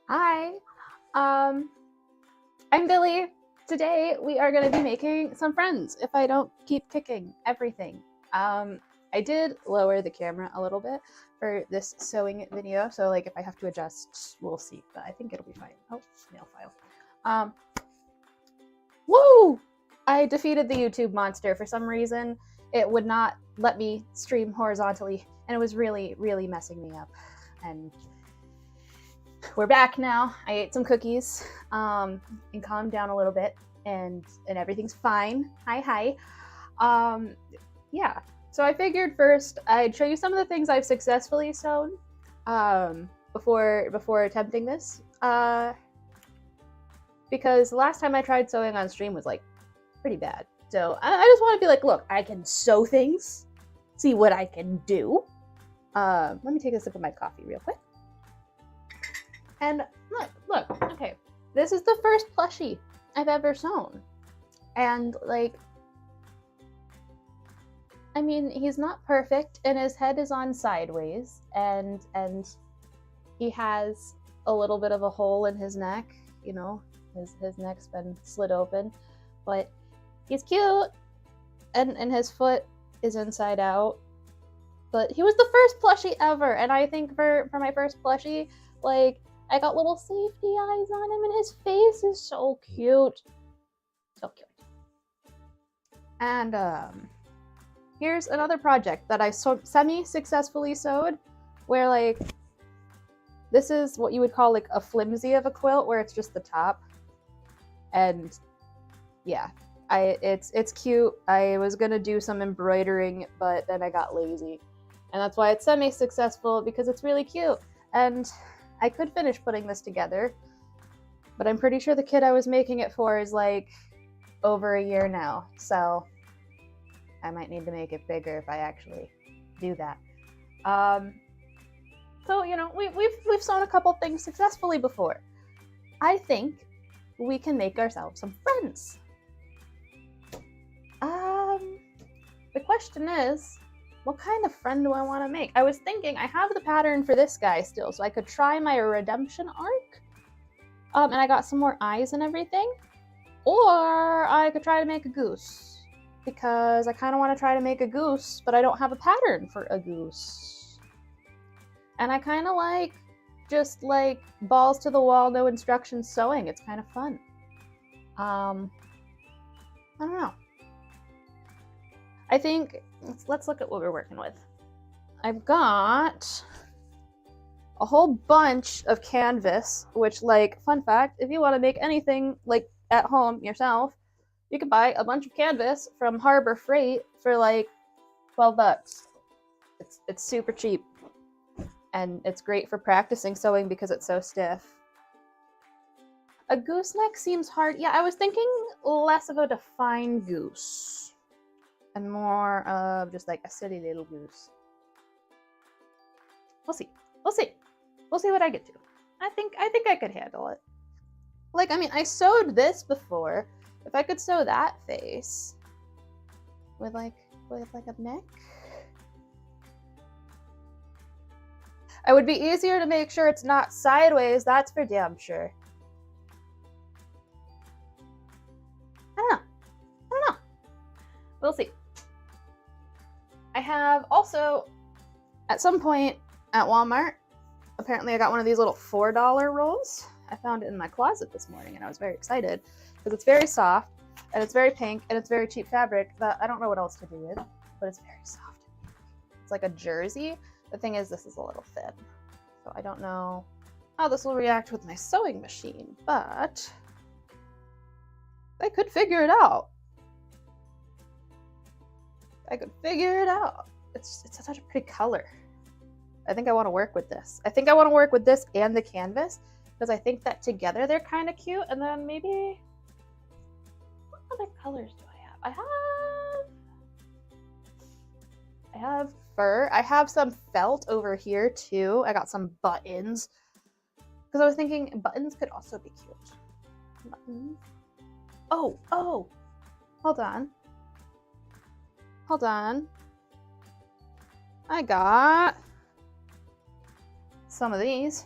Hi, um, I'm Billie. Today we are going to be making some friends if I don't keep kicking everything. Um, I did lower the camera a little bit for this sewing video, so like if I have to adjust, we'll see, but I think it'll be fine. Oh, nail file. Um, woo! I defeated the YouTube monster. For some reason, it would not let me stream horizontally, and it was really, really messing me up. And we're back now. I ate some cookies and calmed down a little bit, and everything's fine. Hi. Um, yeah. So I figured first I'd show you some of the things I've successfully sewn before attempting this. Because the last time I tried sewing on stream was like pretty bad. So I just want to be like, look, I can sew things. See what I can do. Let me take a sip of my coffee real quick. And look, okay. This is the first plushie I've ever sewn. And like, I mean, he's not perfect and his head is on sideways and he has a little bit of a hole in his neck, you know, his neck's been slit open, but he's cute and his foot is inside out. But he was the first plushie ever, and I think for my first plushie, like, I got little safety eyes on him, and his face is so cute. So cute. And here's another project that I semi-successfully sewed, where like this is what you would call like a flimsy of a quilt, where it's just the top. And yeah, it's cute. I was gonna do some embroidering, but then I got lazy, and that's why it's semi-successful, because it's really cute. And I could finish putting this together, but I'm pretty sure the kid I was making it for is like over a year now, so I might need to make it bigger if I actually do that. So you know, we've sewn a couple things successfully before. I think we can make ourselves some friends. The question is, what kind of friend do I want to make? I was thinking I have the pattern for this guy still, so I could try my redemption arc. And I got some more eyes and everything. Or I could try to make a goose, because I kind of want to try to make a goose, but I don't have a pattern for a goose. And I kind of like just like balls to the wall, no instructions sewing. It's kind of fun. I don't know. I think let's look at what we're working with. I've got a whole bunch of canvas, which, like, fun fact, if you want to make anything like at home yourself, you can buy a bunch of canvas from Harbor Freight for like $12. It's super cheap, and it's great for practicing sewing because it's so stiff. A gooseneck seems hard. Yeah, I was thinking less of a defined goose and more of just like a silly little goose. We'll see. We'll see. We'll see what I get to. I think I could handle it. Like, I mean, I sewed this before. If I could sew that face with like a neck, it would be easier to make sure it's not sideways. That's for damn sure. I don't know. We'll see. I have also, at some point at Walmart, apparently I got one of these little $4 rolls. I found it in my closet this morning, and I was very excited because it's very soft, and it's very pink, and it's very cheap fabric that I don't know what else to do with, but it's very soft. It's like a jersey. The thing is, this is a little thin, so I don't know how this will react with my sewing machine, but I could figure it out. I could figure it out. It's such a pretty color. I think I want to work with this. I think I want to work with this and the canvas, because I think that together they're kind of cute. And then maybe, what other colors do I have? I have fur. I have some felt over here too. I got some buttons, because I was thinking buttons could also be cute. Buttons. Oh, hold on. I got some of these.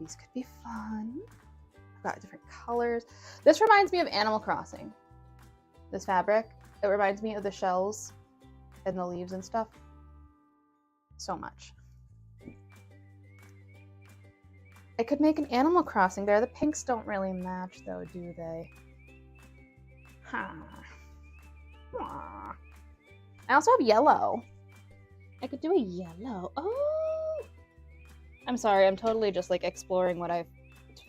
These could be fun. I've got different colors. This reminds me of Animal Crossing. This fabric. It reminds me of the shells and the leaves and stuff. So much. I could make an Animal Crossing bear. The pinks don't really match though, do they? Huh. Aww. I also have yellow. I could do a yellow. Oh! I'm sorry, I'm totally just like exploring what I've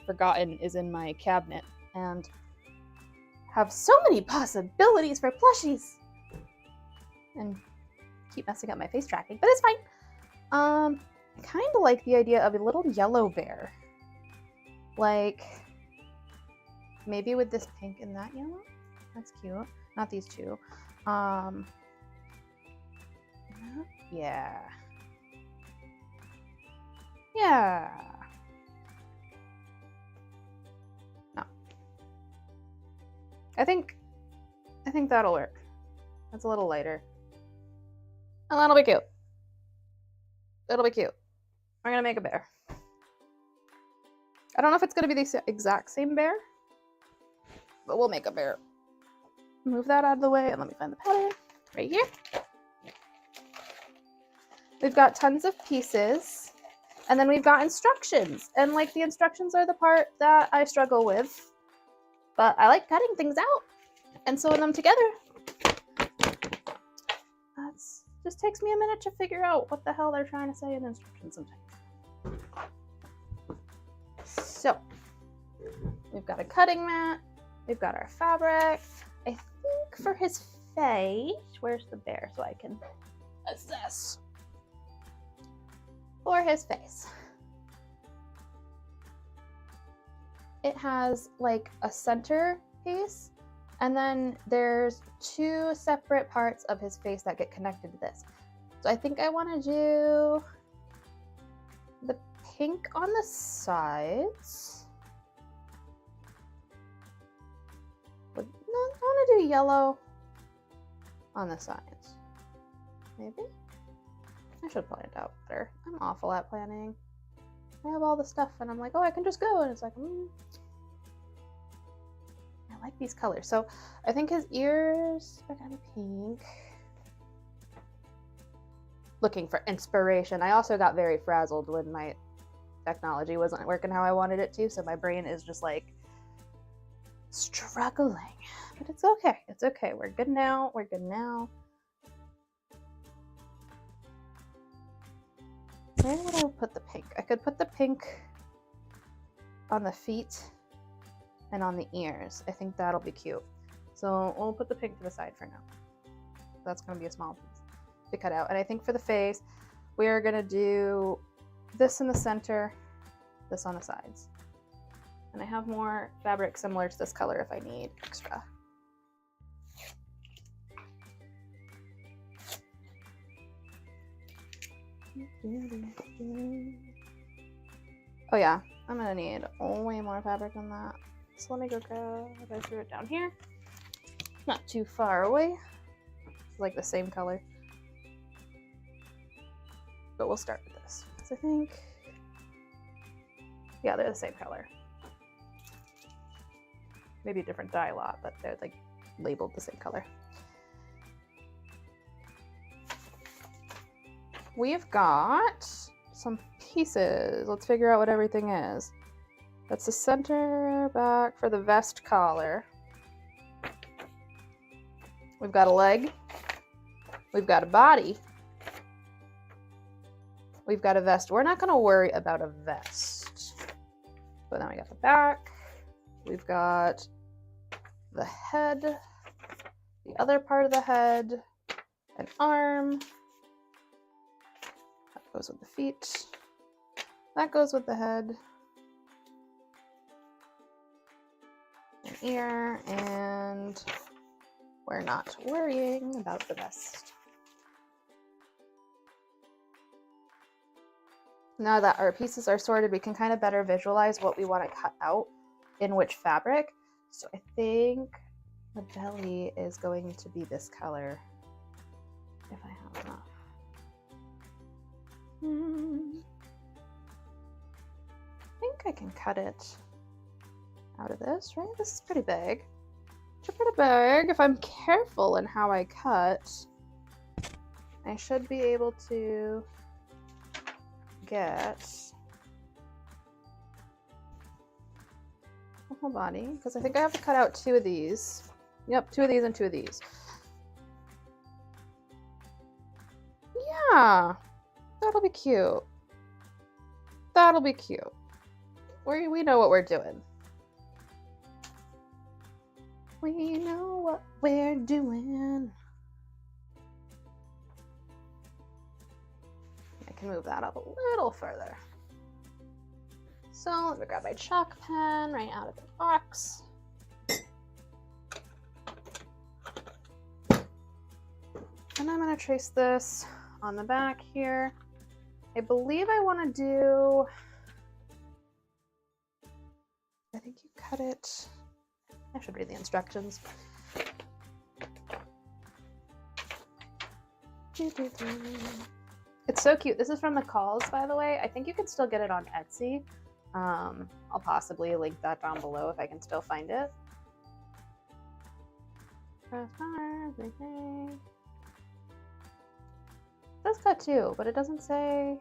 forgotten is in my cabinet and have so many possibilities for plushies. And keep messing up my face tracking, but it's fine. I kind of like the idea of a little yellow bear. Like, maybe with this pink and that yellow? That's cute. Not these two. Yeah. Yeah. No. I think that'll work. That's a little lighter. And that'll be cute. It'll be cute. We're gonna make a bear. I don't know if it's gonna be the exact same bear, but we'll make a bear. Move that out of the way and let me find the pattern. Right here. We've got tons of pieces, and then we've got instructions. And like the instructions are the part that I struggle with, but I like cutting things out and sewing them together. That's just takes me a minute to figure out what the hell they're trying to say in the instructions sometimes. So we've got a cutting mat, we've got our fabric. I think for his face, where's the bear so I can assess? For his face, it has like a center piece, and then there's two separate parts of his face that get connected to this. So I think I want to do the pink on the sides. But no, I want to do yellow on the sides. Maybe? I should plan it out better. I'm awful at planning. I have all the stuff and I'm like, oh, I can just go. And it's like, I like these colors. So I think his ears are gonna be pink. Looking for inspiration. I also got very frazzled when my technology wasn't working how I wanted it to. So my brain is just like struggling. But it's okay. It's okay. We're good now. We're good now. Where would I put the pink? I could put the pink on the feet and on the ears. I think that'll be cute. So we'll put the pink to the side for now. That's going to be a small piece to cut out. And I think for the face, we are going to do this in the center, this on the sides. And I have more fabric similar to this color if I need extra. Oh yeah, I'm gonna need way more fabric than that. So let me go grab, I threw it down here. Not too far away. It's like the same color. But we'll start with this. So I think, yeah, they're the same color. Maybe a different dye lot, but they're like labeled the same color. We've got some pieces. Let's figure out what everything is. That's the center back for the vest collar. We've got a leg. We've got a body. We've got a vest. We're not going to worry about a vest. But then we got the back. We've got the head, the other part of the head, an arm. Goes with the feet. That goes with the head. An ear, and we're not worrying about the vest. Now that our pieces are sorted, we can kind of better visualize what we want to cut out in which fabric. So I think the belly is going to be this color, if I have enough. I think I can cut it out of this, right? This is pretty big. It's pretty big. If I'm careful in how I cut, I should be able to get the whole body, because I think I have to cut out 2 of these. Yep, 2 of these and 2 of these. Yeah, that'll be cute. That'll be cute. We know what we're doing. We know what we're doing. I can move that up a little further. So let me grab my chalk pen right out of the box. And I'm going to trace this on the back here. I believe I want to do, I think you cut it, I should read the instructions. It's so cute. This is from the Calls, by the way. I think you can still get it on Etsy. I'll possibly link that down below if I can still find it. It does cut too, but it doesn't say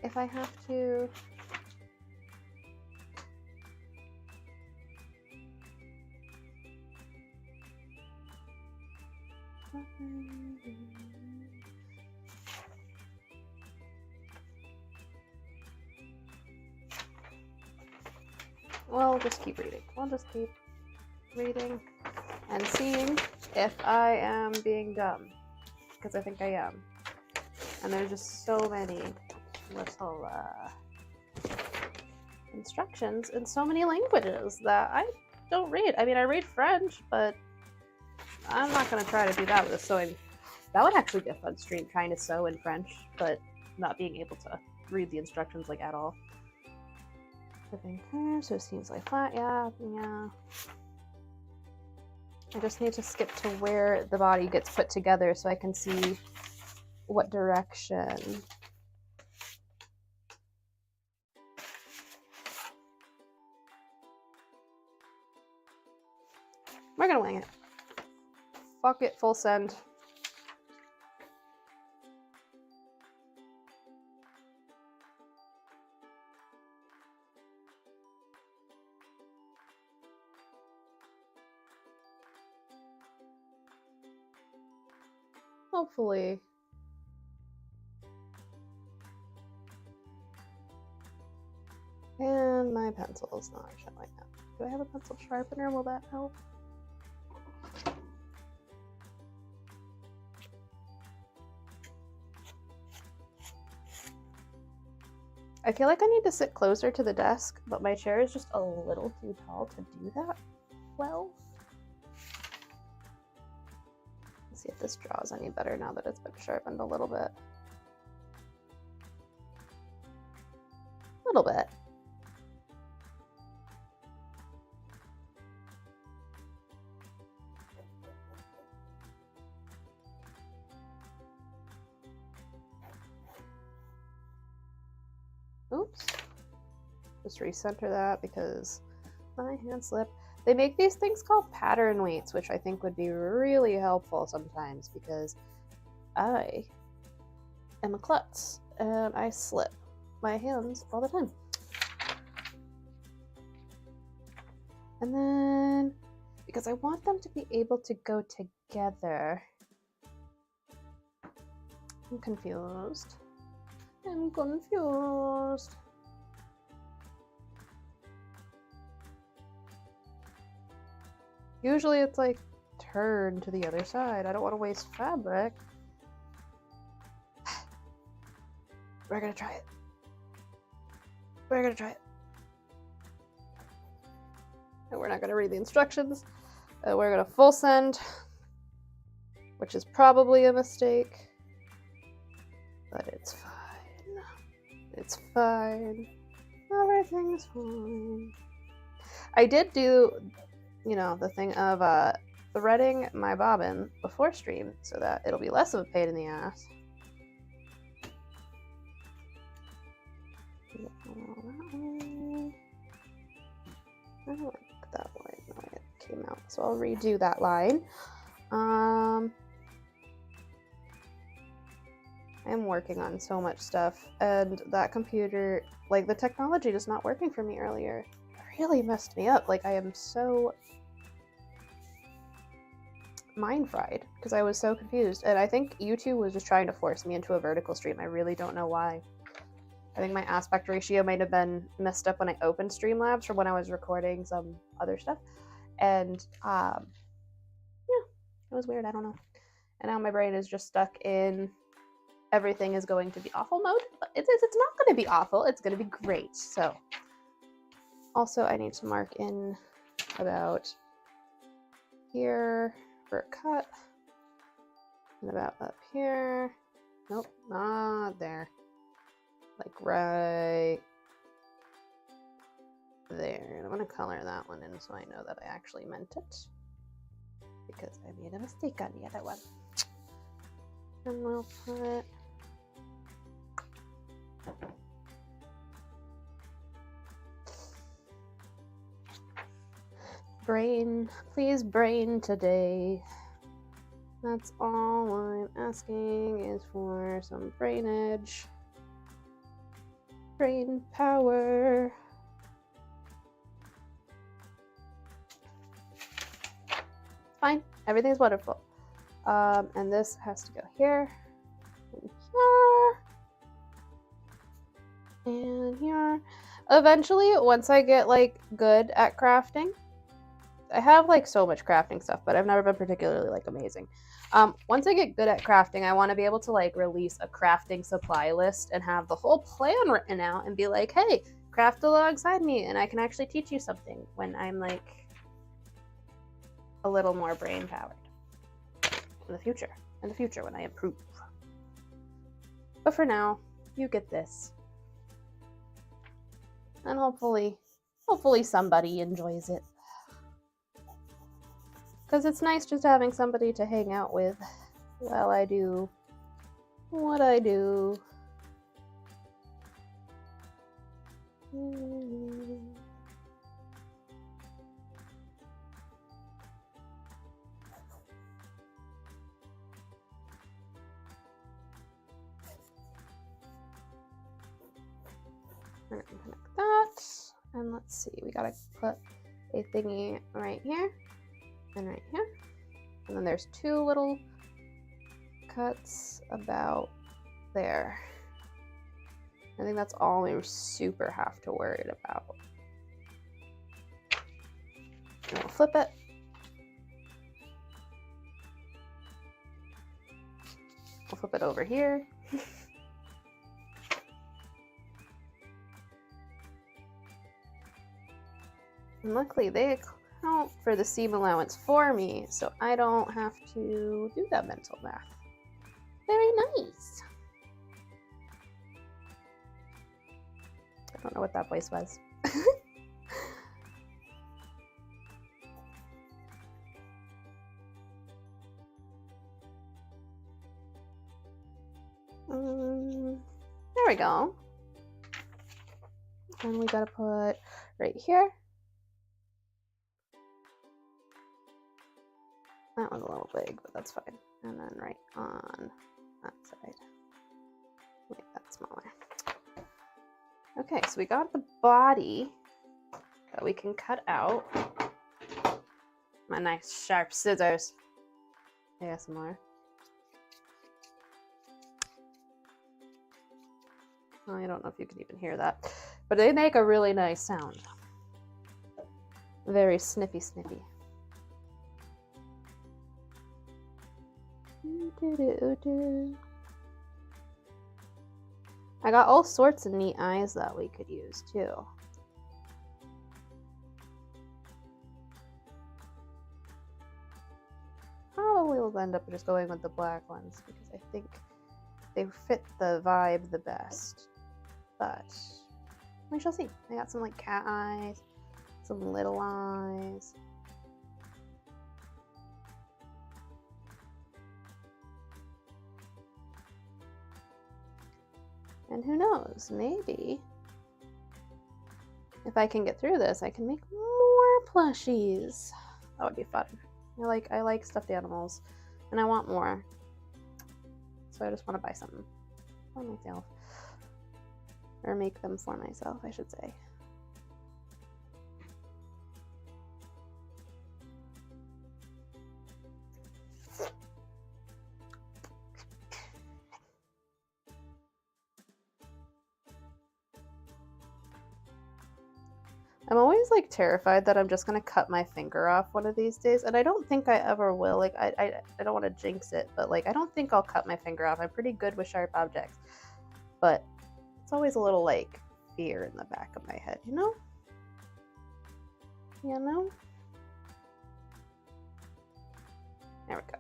if I have to. We'll just keep reading. We'll just keep reading and seeing if I am being dumb, because I think I am. And there's just so many little instructions in so many languages that I don't read. I mean, I read French, but I'm not going to try to do that with a sewing. That would actually be a fun stream, trying to sew in French, but not being able to read the instructions like at all. So it seems like flat, yeah. I just need to skip to where the body gets put together so I can see what direction. We're gonna wing it. Fuck it, full send. Hopefully. And my pencil is not showing up. Do I have a pencil sharpener? Will that help? I feel like I need to sit closer to the desk, but my chair is just a little too tall to do that well. Let's see if this draws any better now that it's been sharpened a little bit. A little bit. Oops. Just recenter that because my hand slipped. They make these things called pattern weights, which I think would be really helpful sometimes because I am a klutz and I slip my hands all the time. And then, because I want them to be able to go together. I'm confused. I'm confused. Usually it's like turn to the other side. I don't want to waste fabric. We're gonna try it. We're gonna try it. And we're not gonna read the instructions. We're gonna full send, which is probably a mistake, but it's fine. It's fine. Everything's fine. I did do, you know, the thing of threading my bobbin before stream so that it'll be less of a pain in the ass. That way. I don't like that line the way it came out, so I'll redo that line. I'm working on so much stuff, and that computer, like, the technology just not working for me earlier. It really messed me up. Like, I am so mind fried because I was so confused, and I think YouTube was just trying to force me into a vertical stream. I really don't know why. I think my aspect ratio might have been messed up when I opened Streamlabs or when I was recording some other stuff, and yeah, it was weird. I don't know. And now my brain is just stuck in everything is going to be awful mode, but it's not going to be awful. It's going to be great. So also I need to mark in about here for a cut and about up here. Nope, not there. Like right there. And I'm going to color that one in so I know that I actually meant it, because I made a mistake on the other one. And we'll put brain, please brain today. That's all I'm asking is for some brainage. Brain power. Fine, everything's wonderful. And this has to go here, and here, and here. Eventually, once I get like good at crafting, I have like so much crafting stuff, but I've never been particularly like amazing. Once I get good at crafting, I want to be able to like release a crafting supply list and have the whole plan written out and be like, hey, craft alongside me, and I can actually teach you something when I'm like a little more brain powered in the future when I improve. But for now, you get this, and hopefully somebody enjoys it, because it's nice just having somebody to hang out with while I do what I do. We're gonna connect that, and let's see, we gotta put a thingy right here and right here, and then there's two little cuts about there. I think that's all we super have to worry about. And we'll flip it. We'll flip it over here. And luckily they account for the seam allowance for me, so I don't have to do that mental math. Very nice. I don't know what that voice was. There we go. And we gotta put right here. That was a little big, but that's fine. And then right on that side. Make that smaller. Okay, so we got the body that we can cut out. My nice sharp scissors. ASMR. Oh, I don't know if you can even hear that, but they make a really nice sound. Very snippy, snippy. I got all sorts of neat eyes that we could use too. Probably will end up just going with the black ones because I think they fit the vibe the best. But we shall see. I got some like cat eyes, some little eyes. And who knows, maybe if I can get through this, I can make more plushies. That would be fun. I like stuffed animals, and I want more. So I just want to buy something for myself. Or make them for myself, I should say. I'm always like terrified that I'm just gonna cut my finger off one of these days, and I don't think I ever will. Like I don't want to jinx it, but like I don't think I'll cut my finger off. I'm pretty good with sharp objects, but it's always a little like fear in the back of my head, you know? You know? There we go.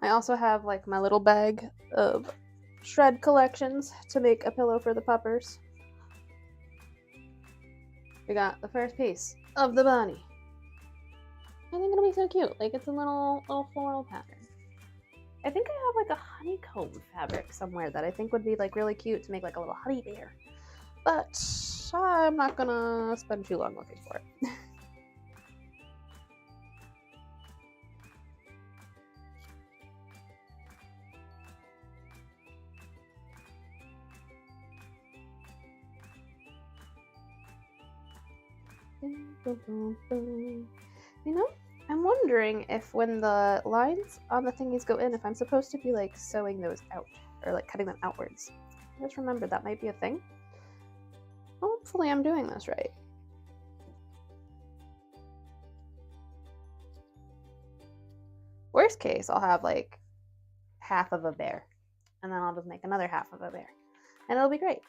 I also have like my little bag of shred collections to make a pillow for the puppers. We got the first piece of the bunny. I think it'll be so cute. Like it's a little floral pattern. I think I have like a honeycomb fabric somewhere that I think would be like really cute to make like a little honey bear. But I'm not gonna spend too long looking for it. You know, I'm wondering if when the lines on the thingies go in, if I'm supposed to be like sewing those out or like cutting them outwards. I just remembered that might be a thing. Hopefully I'm doing this right. Worst case, I'll have like half of a bear and then I'll just make another half of a bear and it'll be great.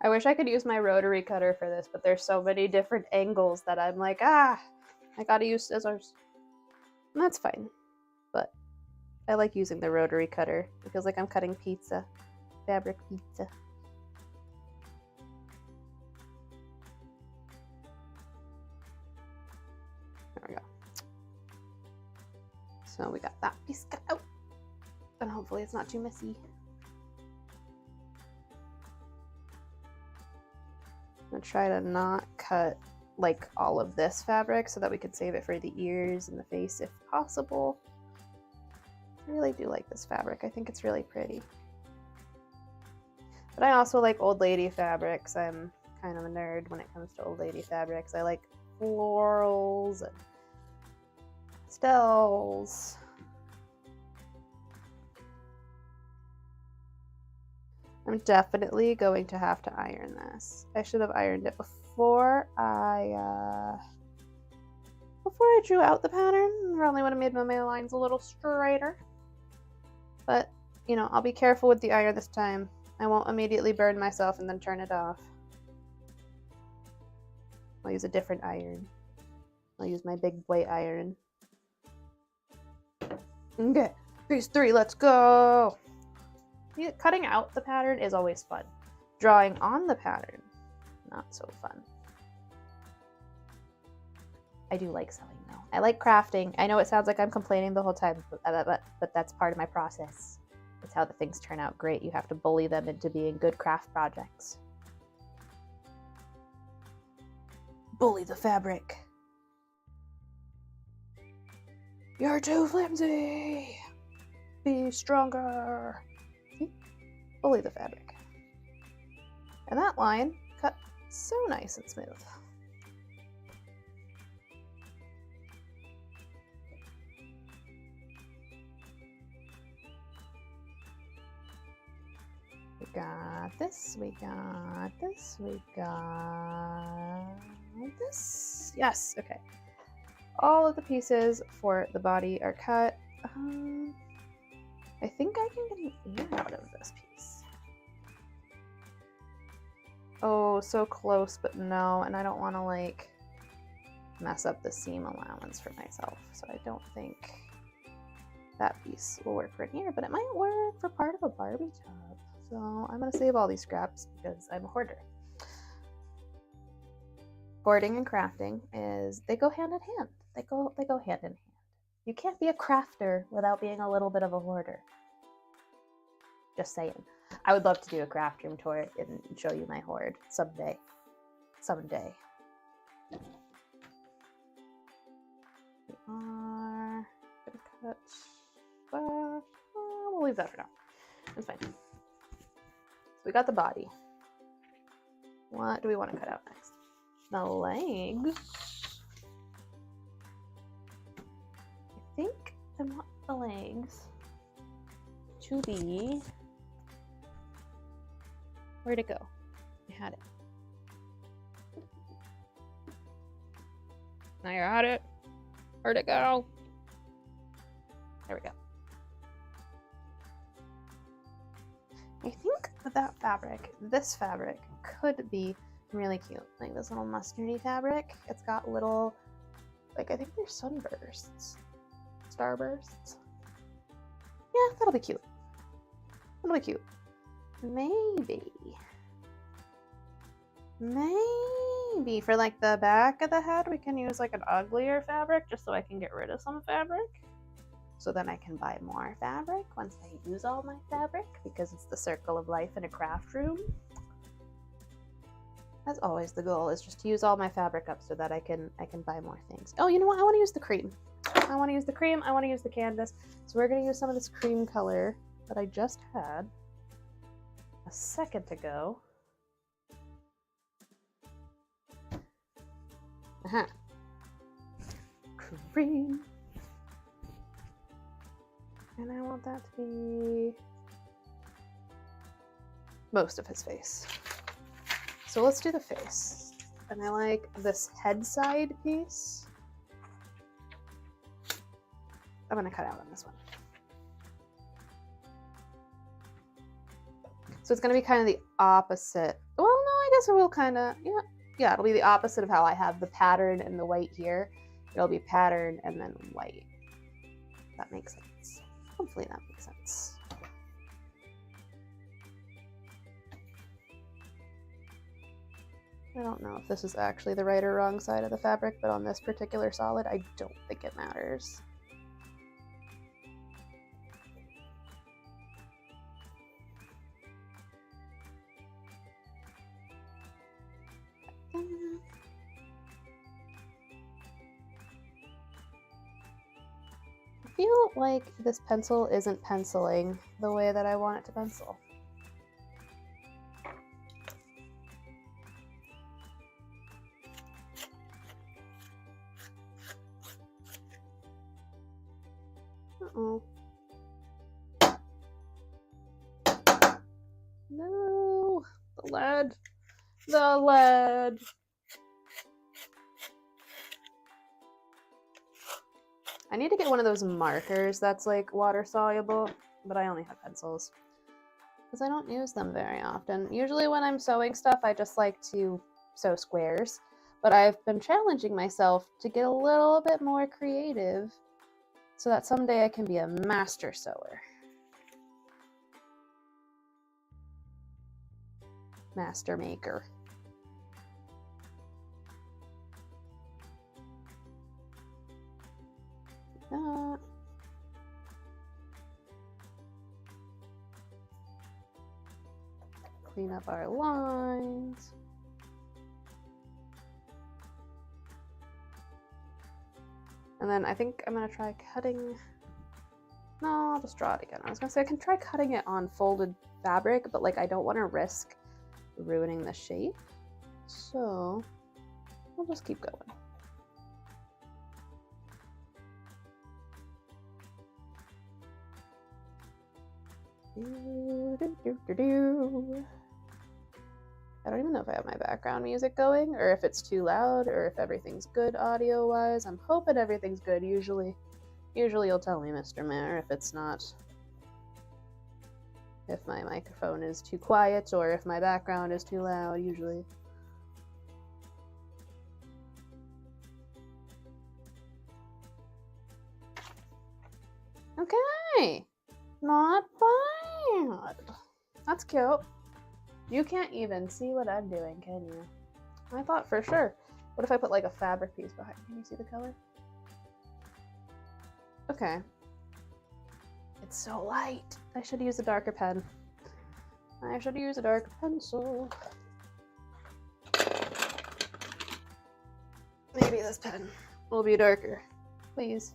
I wish I could use my rotary cutter for this, but there's so many different angles that I'm like, I gotta use scissors. And that's fine. But I like using the rotary cutter. It feels like I'm cutting pizza. Fabric pizza. There we go. So we got that piece cut out. And hopefully it's not too messy. I'm gonna try to not cut like all of this fabric so that we could save it for the ears and the face if possible. I really do like this fabric. I think it's really pretty. But I also like old lady fabrics. I'm kind of a nerd when it comes to old lady fabrics. I like florals and pastels. I'm definitely going to have to iron this. I should have ironed it before I drew out the pattern. It probably would have made my lines a little straighter. But, you know, I'll be careful with the iron this time. I won't immediately burn myself and then turn it off. I'll use a different iron. I'll use my big white iron. Okay, piece 3, let's go! Cutting out the pattern is always fun. Drawing on the pattern, not so fun. I do like sewing though. I like crafting. I know it sounds like I'm complaining the whole time, but that's part of my process. It's how the things turn out great. You have to bully them into being good craft projects. Bully the fabric. You're too flimsy. Be stronger. See? Bully the fabric. And that line cut so nice and smooth. We got this, we got this, we got this. Yes, okay. All of the pieces for the body are cut. I think I can get an ear out of this piece. Oh, so close, but no, and I don't want to like mess up the seam allowance for myself, so I don't think that piece will work for an ear, but it might work for part of a Barbie top. So I'm gonna save all these scraps because I'm a hoarder. hoarding and crafting is they go hand in hand. They go hand in hand. You can't be a crafter without being a little bit of a hoarder. Just saying. I would love to do a craft room tour and show you my hoard someday. Someday. We are gonna cut. We'll leave that for now. It's fine. So we got the body. What do we want to cut out next? The legs. I think I want the legs to be. Where'd it go? I had it. Now you're at it. Where'd it go? There we go. I think that fabric, this fabric, could be really cute. Like this little mustardy fabric. It's got little, like I think they're sunbursts. Starbursts. Yeah, that'll be cute. That'll be cute. Maybe for like the back of the head we can use like an uglier fabric just so I can get rid of some fabric. So then I can buy more fabric once I use all my fabric, because it's the circle of life in a craft room. As always, the goal is just to use all my fabric up so that I can buy more things. Oh, you know what? I want to use the cream. I want to use the cream. I want to use the canvas. So we're going to use some of this cream color that I just had a second ago. Cream. And I want that to be most of his face. So let's do the face. And I like this head side piece. I'm gonna cut out on this one. So it's gonna be kind of the opposite. Well, no, I guess it will kind of, yeah, it'll be the opposite of how I have the pattern and the white here. It'll be pattern and then white. That makes sense. Hopefully that makes sense. I don't know if this is actually the right or wrong side of the fabric, but on this particular solid, I don't think it matters. I feel like this pencil isn't penciling the way that I want it to pencil. Uh-oh. No! The lead! The lead! I need to get one of those markers that's like water soluble, but I only have pencils because I don't use them very often. Usually when I'm sewing stuff, I just like to sew squares, but I've been challenging myself to get a little bit more creative so that someday I can be a master sewer. Master maker. Clean up our lines. And then I think I'm gonna try cutting. No, I'll just draw it again. I was gonna say I can try cutting it on folded fabric, but like I don't want to risk ruining the shape. So we'll just keep going. I don't even know if I have my background music going or if it's too loud or if everything's good audio wise. I'm hoping everything's good. Usually you'll tell me, Mr. Mayor, if it's not, if my microphone is too quiet or if my background is too loud, usually. Okay, not bad. That's cute. You can't even see what I'm doing, can you? I thought for sure What if I put like a fabric piece behind? Can you see the color? Okay. It's so light. I should use a darker pen. I should use a darker pencil. Maybe this pen will be darker. Please.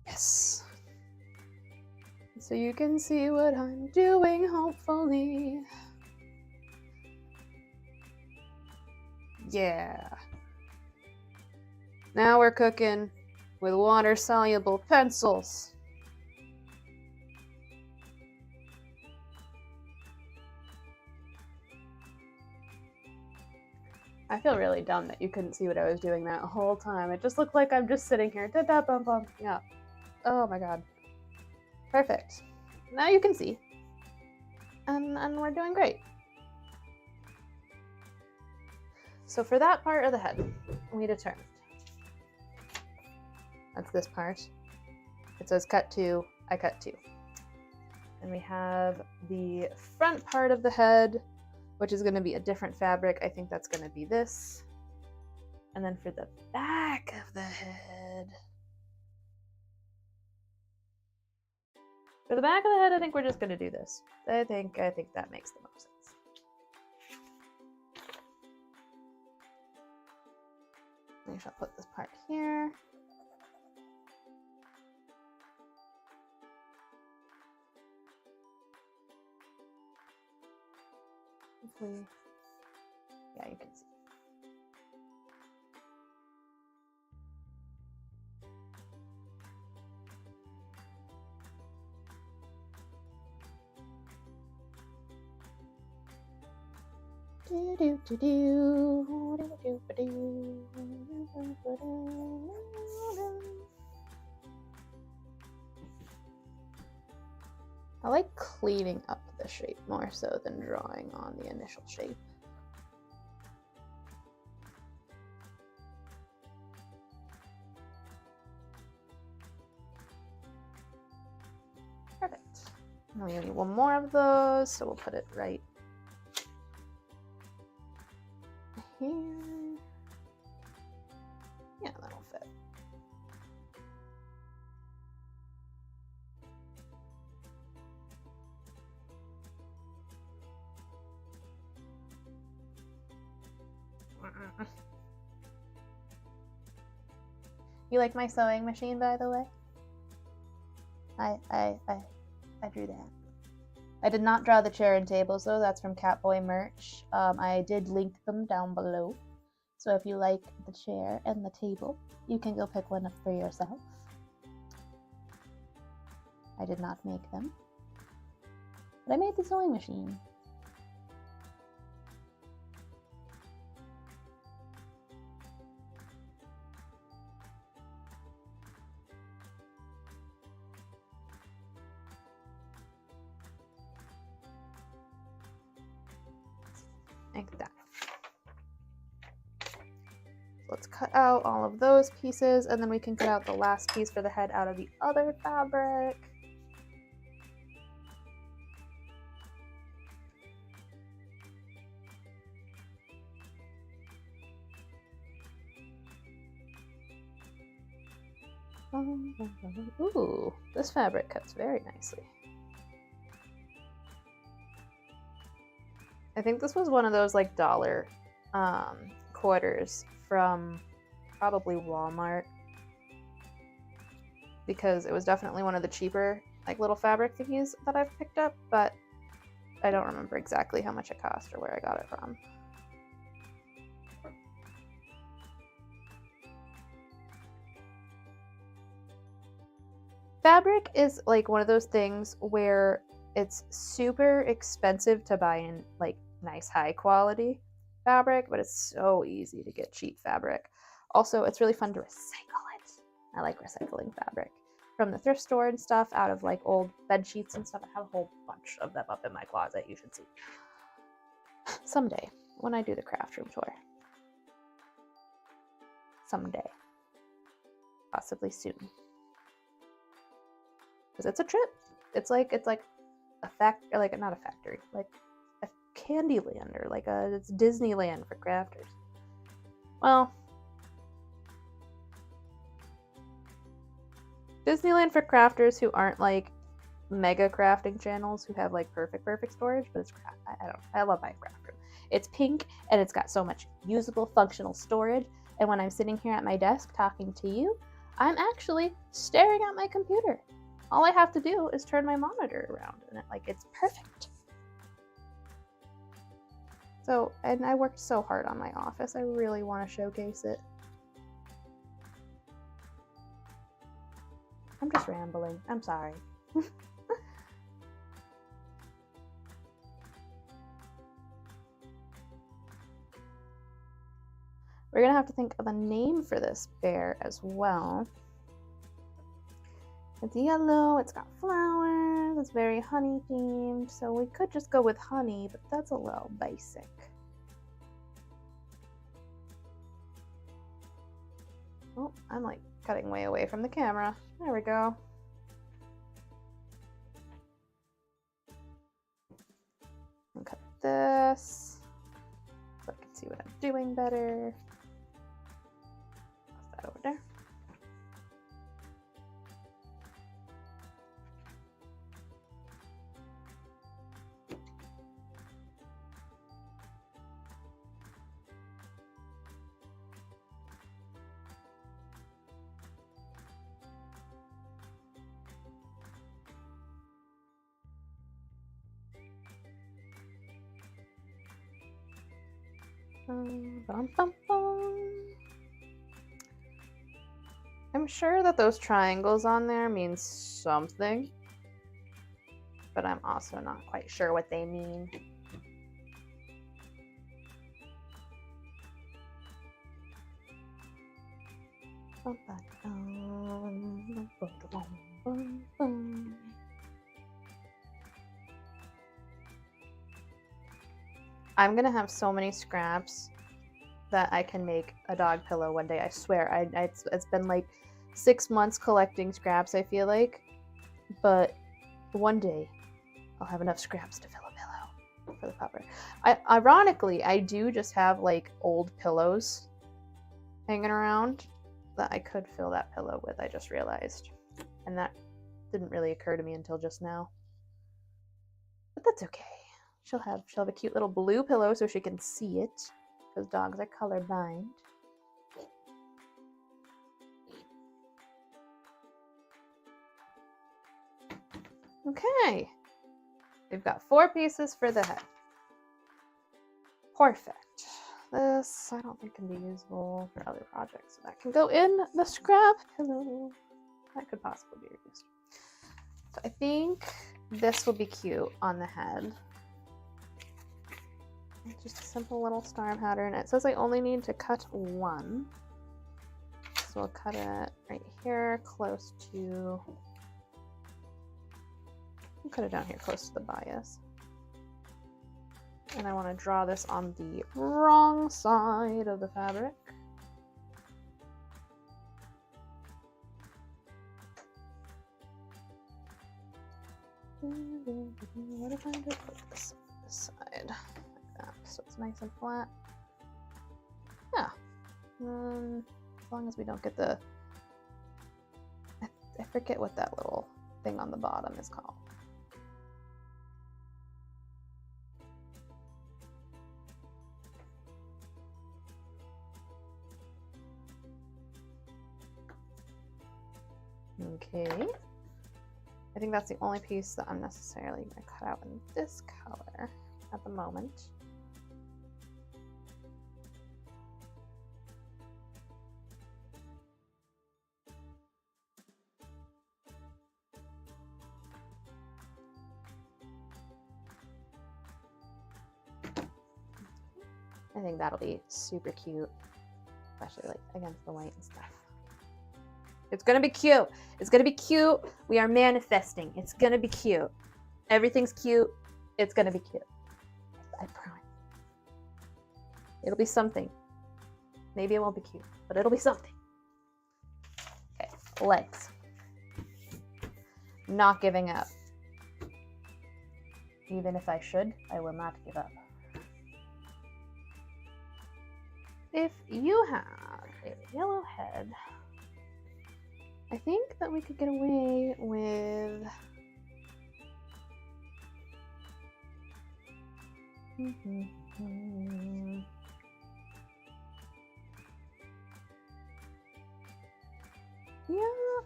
Yes. So you can see what I'm doing, hopefully. Yeah. Now we're cooking with water-soluble pencils. I feel really dumb that you couldn't see what I was doing that whole time. It just looked like I'm just sitting here. Da-da-bum-bum. Yeah. Oh my god. Perfect. Now you can see. And we're doing great. So for that part of the head, we determined. That's this part. It says cut 2, I cut 2. And we have the front part of the head, which is going to be a different fabric. I think that's going to be this. And then for the back of the head, I think we're just going to do this. I think that makes the most sense. I shall put this part here. Hopefully, yeah, you can see. I like cleaning up the shape more so than drawing on the initial shape. Perfect. And we need one more of those, so we'll put it right here. Yeah, that'll fit. You like my sewing machine, by the way? I drew that. I did not draw the chair and tables though. That's from Catboy merch. I did link them down below. So if you like the chair and the table, you can go pick one up for yourself. I did not make them, but I made the sewing machine. Like that. Let's cut out all of those pieces, and then we can cut out the last piece for the head out of the other fabric. Ooh, this fabric cuts very nicely. I think this was one of those like dollar quarters from probably Walmart, because it was definitely one of the cheaper like little fabric thingies that I've picked up, but I don't remember exactly how much it cost or where I got it from. Fabric is like one of those things where it's super expensive to buy in like nice high quality fabric, but it's so easy to get cheap fabric. Also, it's really fun to recycle it. I like recycling fabric from the thrift store and stuff, out of like old bed sheets and stuff. I have a whole bunch of them up in my closet, you should see. Someday, when I do the craft room tour. Someday. Possibly soon. Because it's a trip. It's like a not a factory, like a Candyland or like it's Disneyland for crafters. Well, Disneyland for crafters who aren't like mega crafting channels who have like perfect storage, but it's I love my craft room. It's pink and it's got so much usable functional storage, and when I'm sitting here at my desk talking to you, I'm actually staring at my computer. All I have to do is turn my monitor around and it's perfect. So, and I worked so hard on my office. I really want to showcase it. I'm just rambling. I'm sorry. We're gonna have to think of a name for this bear as well. It's yellow, it's got flowers, it's very honey themed, so we could just go with honey, but that's a little basic. Oh, I'm like cutting way away from the camera. There we go. And cut this so I can see what I'm doing better. Toss that over there. I'm sure that those triangles on there mean something, but I'm also not quite sure what they mean. I'm gonna have so many scraps that I can make a dog pillow one day. I swear. It's been like 6 months collecting scraps, I feel like, but one day I'll have enough scraps to fill a pillow for the pupper. Ironically, I do just have like old pillows hanging around that I could fill that pillow with. I just realized, and that didn't really occur to me until just now. But that's okay. She'll have a cute little blue pillow so she can see it, because dogs are colorblind. Okay, we've got 4 pieces for the head. Perfect. This I don't think can be usable for other projects, so that can go in the scrap pillow. That could possibly be reused. So I think this will be cute on the head. It's just a simple little star pattern. It says I only need to cut 1. So we'll cut it right here, close to... I'll cut it down here, close to the bias. And I want to draw this on the wrong side of the fabric. What if I just put this side? So it's nice and flat. Yeah. As long as we don't get the... I forget what that little thing on the bottom is called. Okay. I think that's the only piece that I'm necessarily going to cut out in this color at the moment. I think that'll be super cute, especially like against the white and stuff. It's gonna be cute. It's gonna be cute. We are manifesting. It's gonna be cute. Everything's cute. It's gonna be cute. I promise. It'll be something. Maybe it won't be cute, but it'll be something. Okay, legs. Not giving up. Even if I should, I will not give up. if you have a yellow head, I think that we could get away with yeah,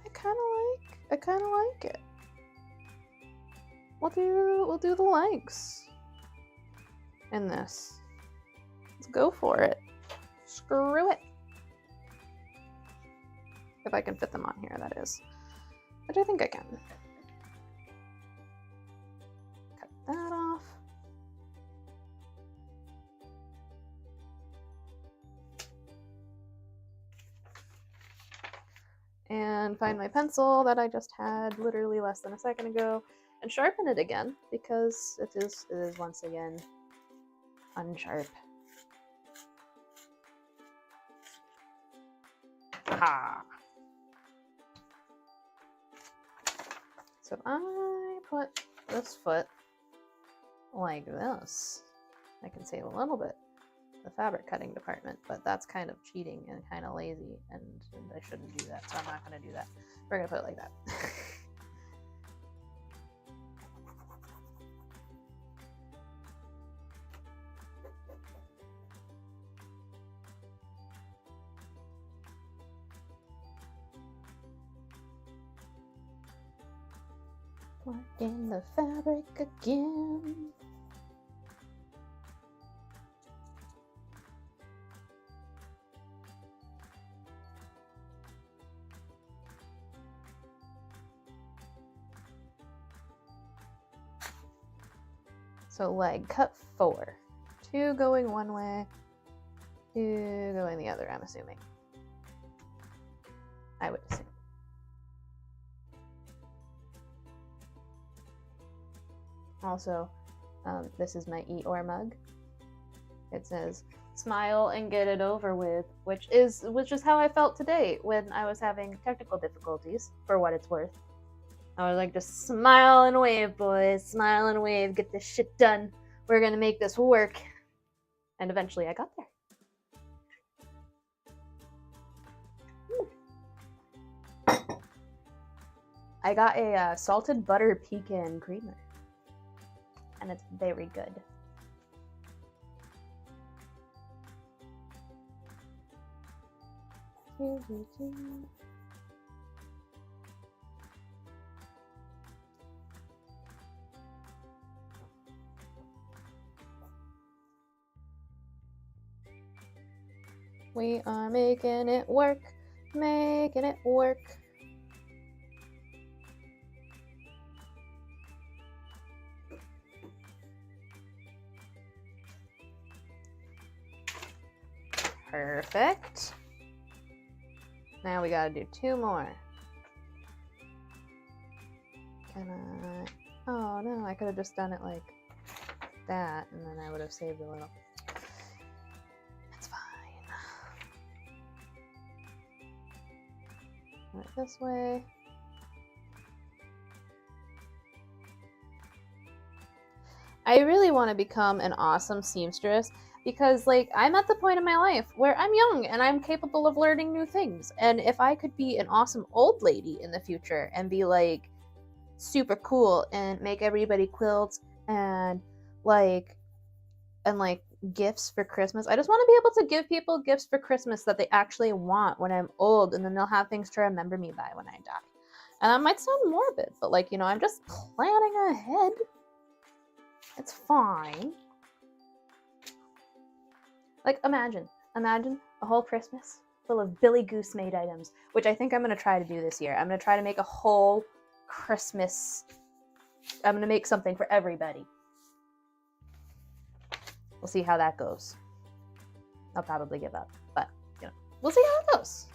I kind of like it. We'll do the legs in this. Let's go for it. Screw it. If I can fit them on here, that is. Which I think I can. Cut that off. And find my pencil that I just had literally less than a second ago and sharpen it again because it is once again unsharp. Ha! So I put this foot like this. I can save a little bit the fabric cutting department, but that's kind of cheating and kind of lazy, and I shouldn't do that, so I'm not going to do that. We're going to put it like that. Working the fabric again. So leg cut 4. 2 going one way, 2 going the other, I'm assuming. I would assume. Also, this is my Eeyore mug. It says, "Smile and get it over with," which is how I felt today when I was having technical difficulties, for what it's worth. I was like, just smile and wave, boys. Smile and wave. Get this shit done. We're gonna make this work. And eventually I got there. I got a salted butter pecan creamer. And it's very good. We are making it work, making it work. Perfect. Now we gotta do 2 more. Can I? Oh no, I could have just done it like that, and then I would have saved a little. That's fine. Right this way. I really want to become an awesome seamstress because, like, I'm at the point in my life where I'm young and I'm capable of learning new things. And if I could be an awesome old lady in the future and be, like, super cool and make everybody quilts and gifts for Christmas. I just want to be able to give people gifts for Christmas that they actually want when I'm old, and then they'll have things to remember me by when I die. And that might sound morbid, but, like, you know, I'm just planning ahead. It's fine. Like, imagine a whole Christmas full of Billie Goose made items, which I think I'm going to try to do this year. I'm going to try to make a whole Christmas. I'm going to make something for everybody. We'll see how that goes. I'll probably give up, but, you know, we'll see how it goes.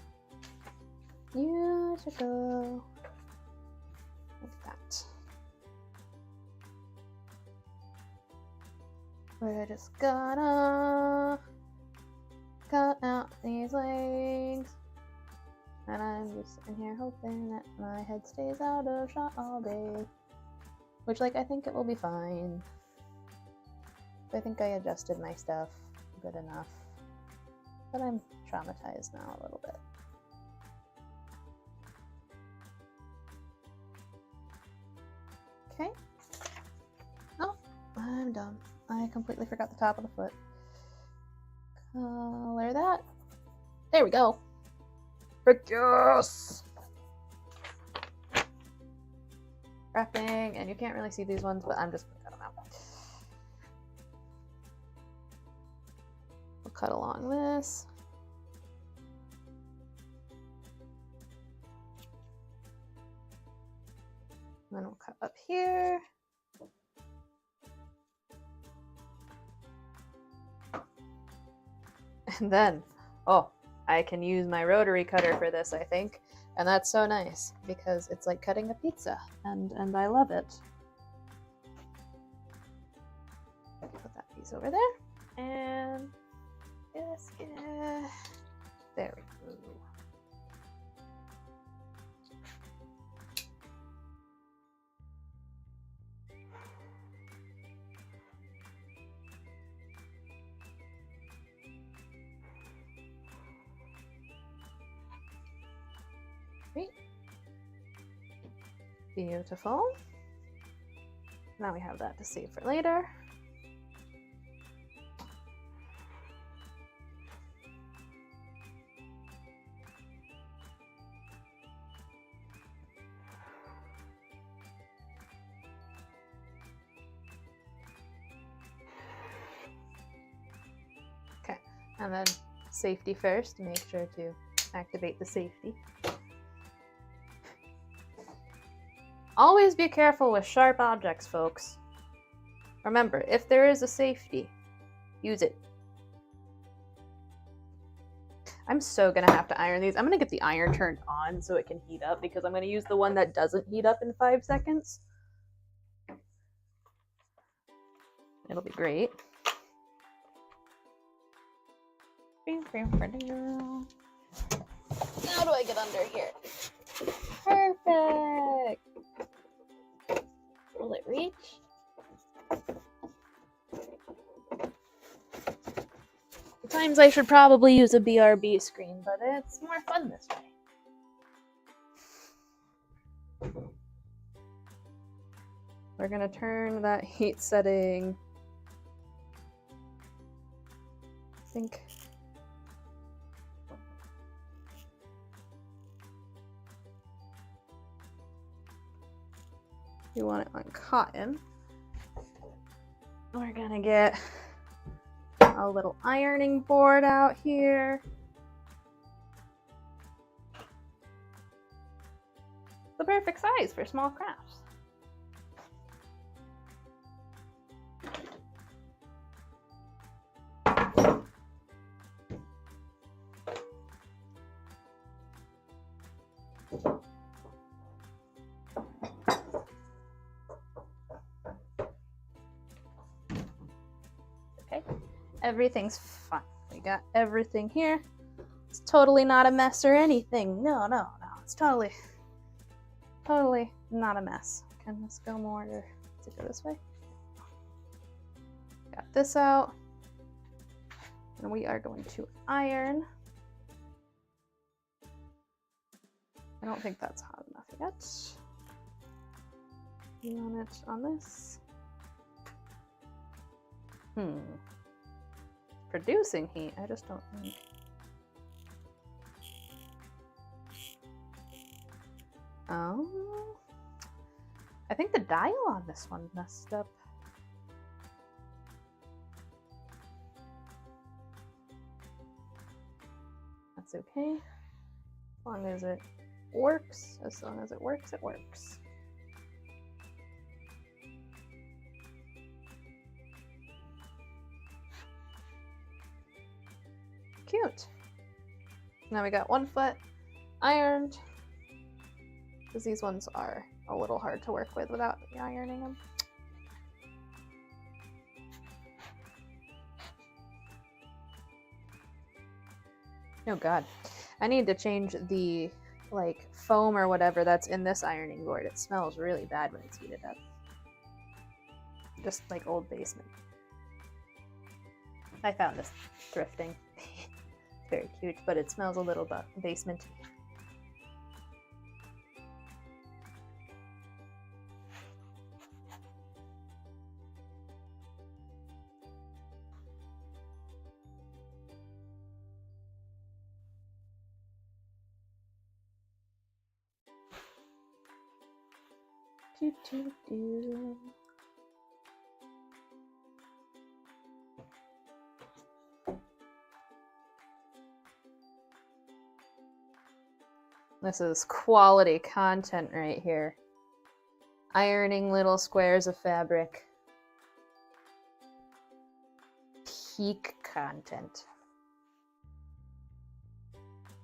You should go like that. We're just gonna cut out these legs. And I'm just sitting here hoping that my head stays out of shot all day. Which, like, I think it will be fine. I think I adjusted my stuff good enough. but I'm traumatized now a little bit. Okay. Oh, I'm done. I completely forgot the top of the foot. Color that. There we go. Yes! Wrapping, and you can't really see these ones, but I'm just gonna cut them out. We'll cut along this. And then we'll cut up here. And then, oh, I can use my rotary cutter for this, I think. And that's so nice because it's like cutting a pizza, and I love it. Put that piece over there, and yes, yeah. There we go. Great. Beautiful. Now we have that to save for later. Okay, and then safety first. Make sure to activate the safety. Always be careful with sharp objects, folks. Remember, if there is a safety, use it. I'm so gonna have to iron these. I'm gonna get the iron turned on so it can heat up because I'm gonna use the one that doesn't heat up in 5 seconds. It'll be great. How do I get under here? Perfect. Will it reach? At times I should probably use a BRB screen, but it's more fun this way. We're gonna turn that heat setting, I think, you want it on cotton. We're gonna get a little ironing board out here. The perfect size for small crafts. Okay, everything's fine. We got everything here. It's totally not a mess or anything. No. It's totally not a mess. Can this go more, or does it go this way? Got this out. And we are going to iron. I don't think that's hot enough yet. You want it on this? Producing heat, I just don't think. Oh, I think the dial on this one messed up. That's okay. As long as it works. As long as it works, it works. Cute. Now we got 1 foot ironed, because these ones are a little hard to work with without ironing them. Oh god, I need to change the like foam or whatever that's in this ironing board. It smells really bad when it's heated up. Just like old basement. I found this thrifting. Very cute, but it smells a little basement. Do, do, do. This is quality content right here. Ironing little squares of fabric. Peak content.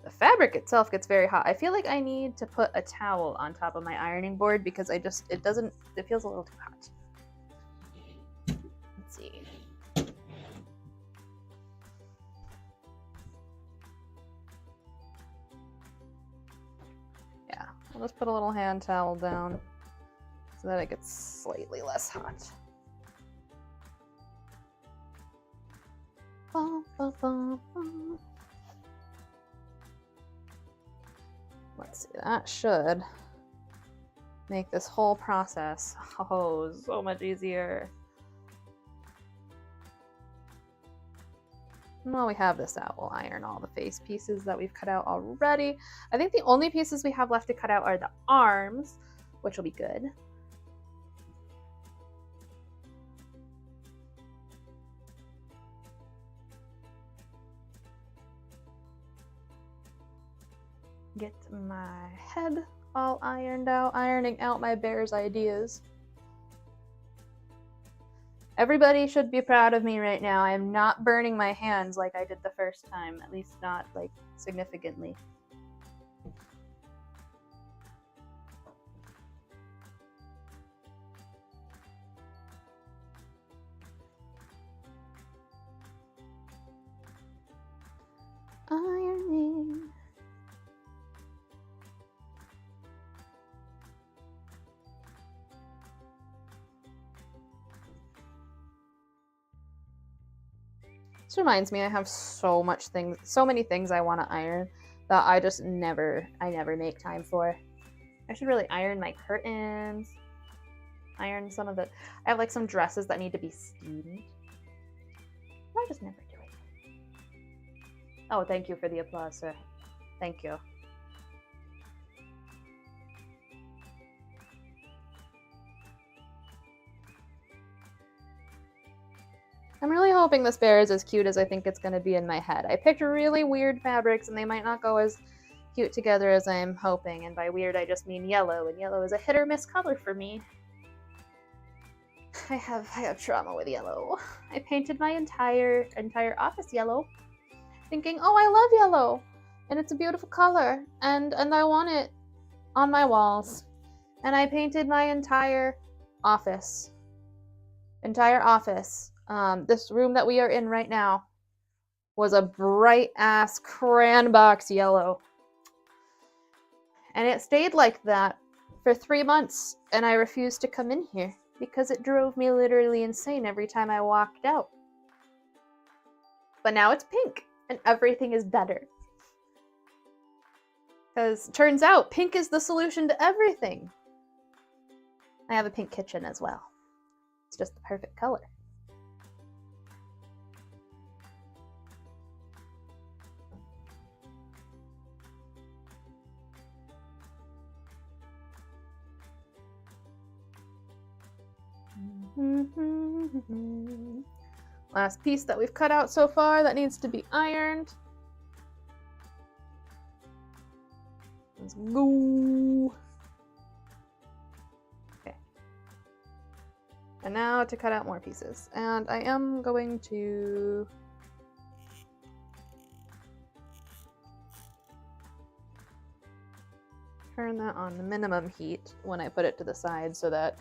The fabric itself gets very hot. I feel like I need to put a towel on top of my ironing board because it feels a little too hot. Let's see. Yeah, I'll just put a little hand towel down so that it gets slightly less hot. Bum, bum, bum, bum. Let's see, that should make this whole process so much easier. While we have this out, we'll iron all the face pieces that we've cut out already. I think the only pieces we have left to cut out are the arms, which will be good. Get my head all ironed out, ironing out my bear's ideas. Everybody should be proud of me right now. I am not burning my hands like I did the first time, at least not like significantly. Ironing. This reminds me, I have so many things I want to iron that I never make time for. I should really iron my curtains, iron some of I have like some dresses that need to be steamed. I just never do it. Oh, thank you for the applause, sir. Thank you. I'm really hoping this bear is as cute as I think it's going to be in my head. I picked really weird fabrics and they might not go as cute together as I'm hoping. And by weird, I just mean yellow. And yellow is a hit or miss color for me. I have trauma with yellow. I painted my entire office yellow, thinking, oh, I love yellow. And it's a beautiful color. And I want it on my walls. And I painted my entire office. This room that we are in right now was a bright ass crayon box yellow. And it stayed like that for 3 months, and I refused to come in here because it drove me literally insane every time I walked out. But now it's pink, and everything is better. Because turns out pink is the solution to everything. I have a pink kitchen as well. It's just the perfect color. Last piece that we've cut out so far that needs to be ironed. Let's go. Okay. And now to cut out more pieces. And I am going to turn that on the minimum heat when I put it to the side so that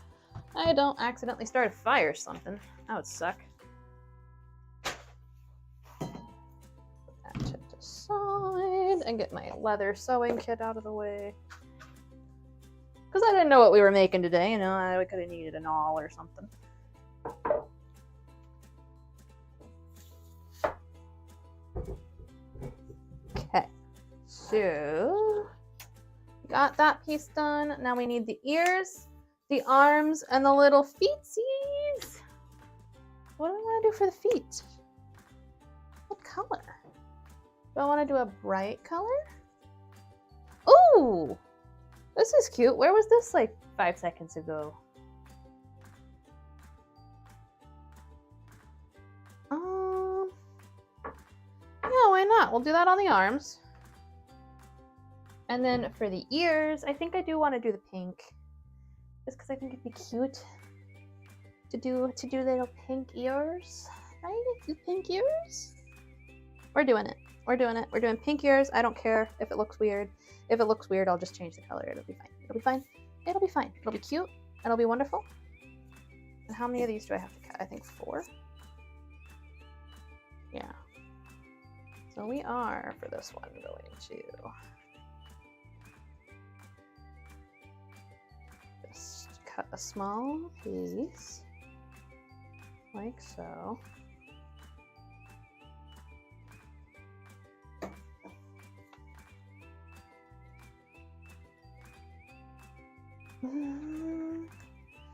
I don't accidentally start a fire or something. That would suck. Put that to the side and get my leather sewing kit out of the way. Because I didn't know what we were making today, you know, I could have needed an awl or something. do. Got that piece done. Now we need the ears, the arms, and the little feetsies. What do we want to do for the feet? What color? Do I want to do a bright color? Ooh! This is cute. Where was this like 5 seconds ago? Yeah, why not? We'll do that on the arms. And then for the ears, I think I do want to do the pink. Just because I think it'd be cute to do little pink ears. Right? The pink ears? We're doing it. We're doing it. We're doing pink ears. I don't care if it looks weird. If it looks weird, I'll just change the color. It'll be fine. It'll be fine. It'll be fine. It'll be cute. It'll be wonderful. And how many of these do I have to cut? I think 4. Yeah. So we are, for this one, going to just cut a small piece, like so.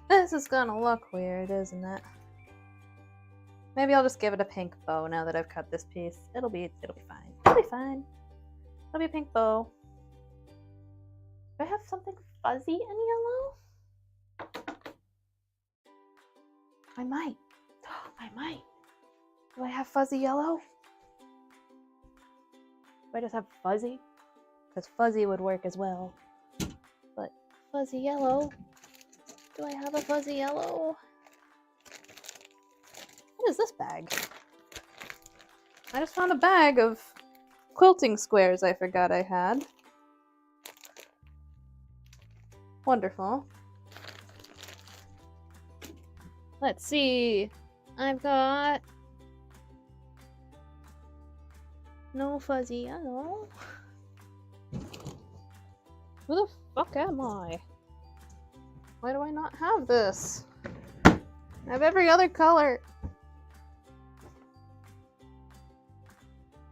This is gonna look weird, isn't it? Maybe I'll just give it a pink bow now that I've cut this piece. It'll be fine. It'll be fine. It'll be a pink bow. Do I have something fuzzy and yellow? I might. I might. Do I have fuzzy yellow? Do I just have fuzzy? Because fuzzy would work as well. But fuzzy yellow. Do I have a fuzzy yellow? What is this bag? I just found a bag of quilting squares I forgot I had. Wonderful. Let's see. I've got no fuzzy yellow. Who the fuck am I? Why do I not have this? I have every other color.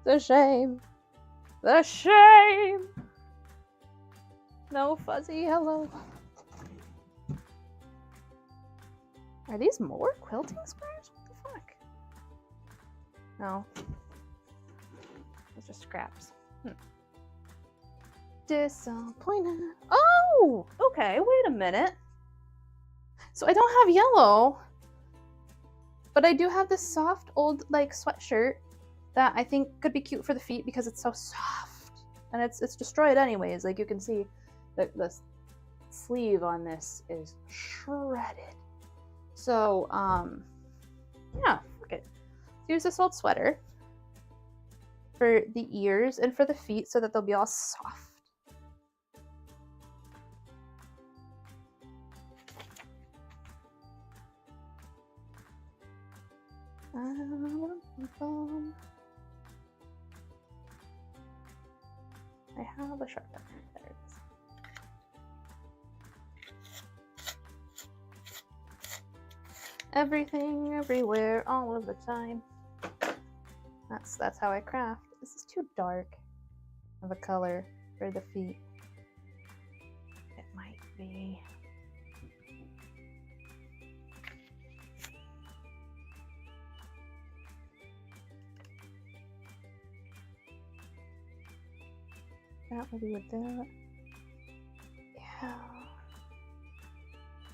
The shame. The shame. No fuzzy yellow. Are these more quilting squares? What the fuck? No. Those are scraps. Disappointed. Oh! Okay, wait a minute. So I don't have yellow, but I do have this soft old like sweatshirt that I think could be cute for the feet because it's so soft. And it's destroyed anyways. Like you can see the sleeve on this is shredded. So yeah, fuck it. Use this old sweater for the ears and for the feet so that they'll be all soft. I have a sharp pencil. There it is. Everything, everywhere, all of the time. That's how I craft. This is too dark of a color for the feet. It might be. That will be with that. Yeah.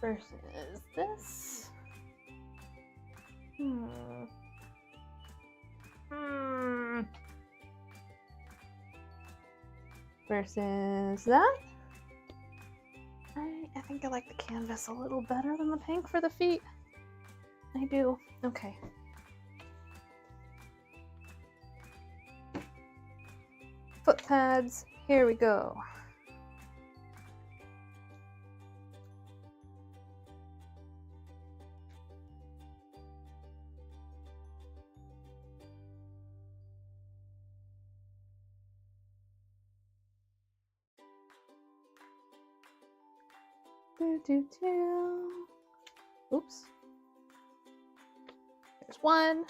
Versus this. Versus that. I think I like the canvas a little better than the pink for the feet. I do. Okay. Foot pads. Here we go. Oops. There's one.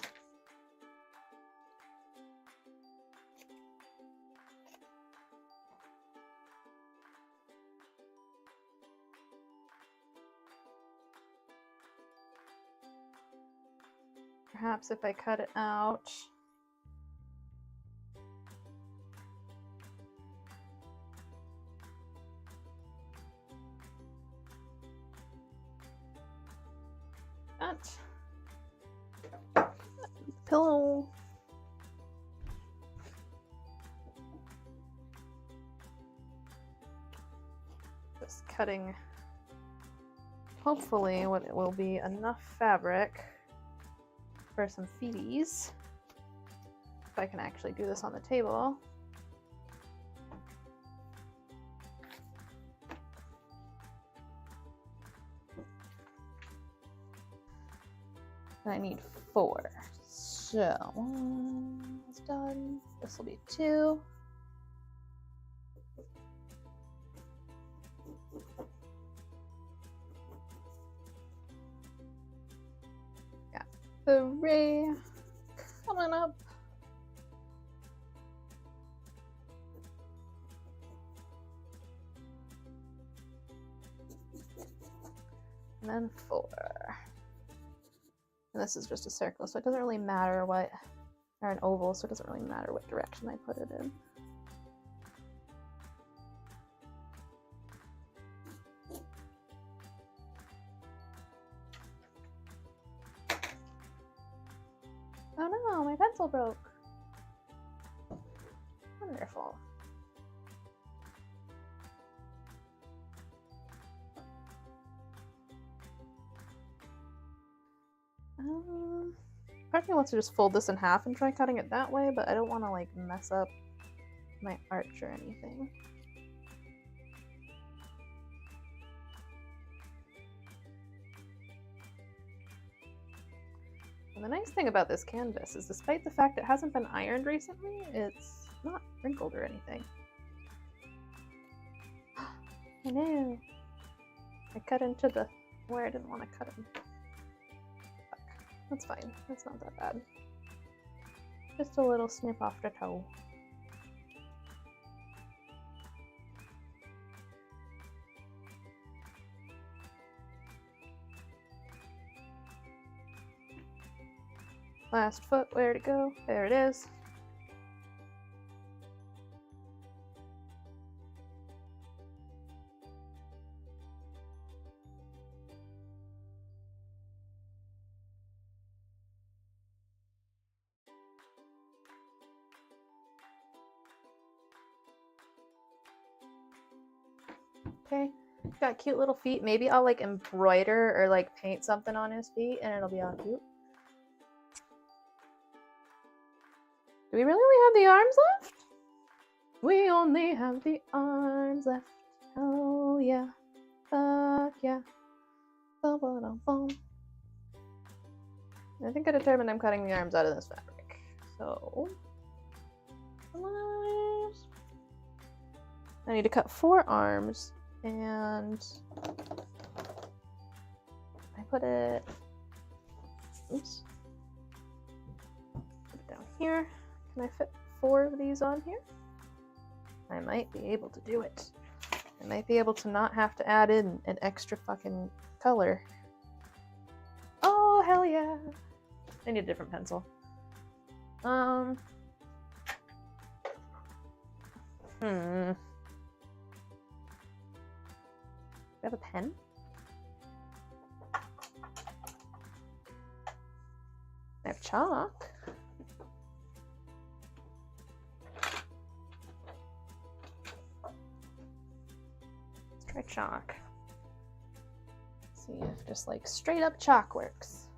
perhaps if I cut it out. That. Pillow. Just cutting, hopefully, what it will be enough fabric for some feeties. If I can actually do this on the table. I need 4. So, 1 is done. This will be 2. Got 3 coming up. And then 4. And this is just a circle, so it doesn't really matter what, or an oval, so it doesn't really matter what direction I put it in. Oh no, my pencil broke. Wonderful. Part of me wants to just fold this in half and try cutting it that way, but I don't want to like mess up my arch or anything. And the nice thing about this canvas is despite the fact it hasn't been ironed recently, it's not wrinkled or anything. I know. I cut into the where I didn't want to cut in. That's fine. That's not that bad. Just a little snip off the toe. Last foot, where'd it go? There it is. Okay, got cute little feet. Maybe I'll like embroider or like paint something on his feet and it'll be all cute. Do we really only have the arms left? We only have the arms left. Oh yeah. Fuck yeah. Bum, bum, bum. I think I determined I'm cutting the arms out of this fabric. So I need to cut 4 arms. And I put it, oops, put it down here. Can I fit 4 of these on here? I might be able to do it. I might be able to not have to add in an extra fucking color. Oh, hell yeah. I need a different pencil. Do I have a pen? I have chalk. Let's try chalk. See if just like straight up chalk works.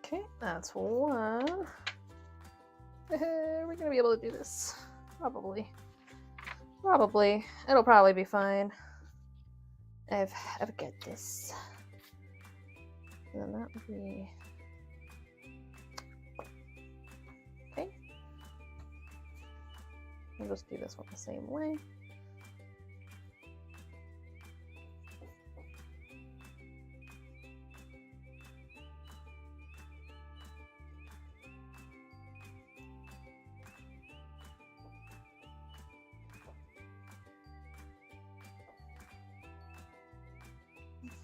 Okay, that's 1. We're gonna be able to do this. Probably. Probably. It'll probably be fine. I've got this. And then that would be I'll just do this one the same way.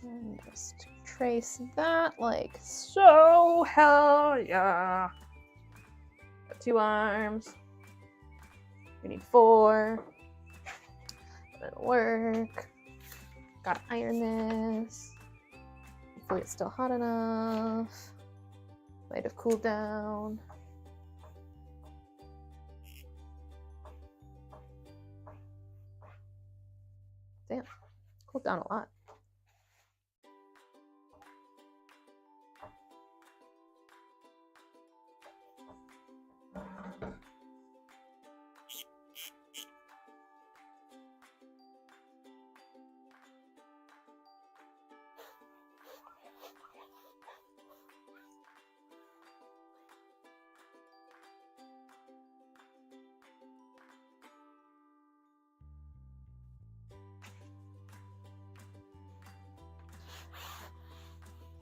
And just trace that like so. Hell yeah. Got 2 arms. We need 4. It'll work. Gotta iron this. Hopefully it's still hot enough. Might have cooled down. Damn, cooled down a lot.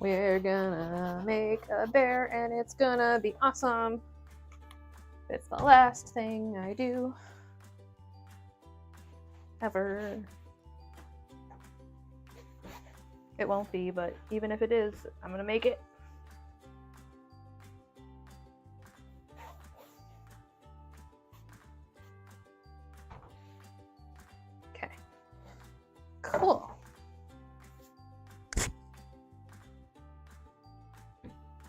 We're gonna make a bear and it's gonna be awesome. It's the last thing I do ever. It won't be, but even if it is, I'm gonna make it. Okay. Cool.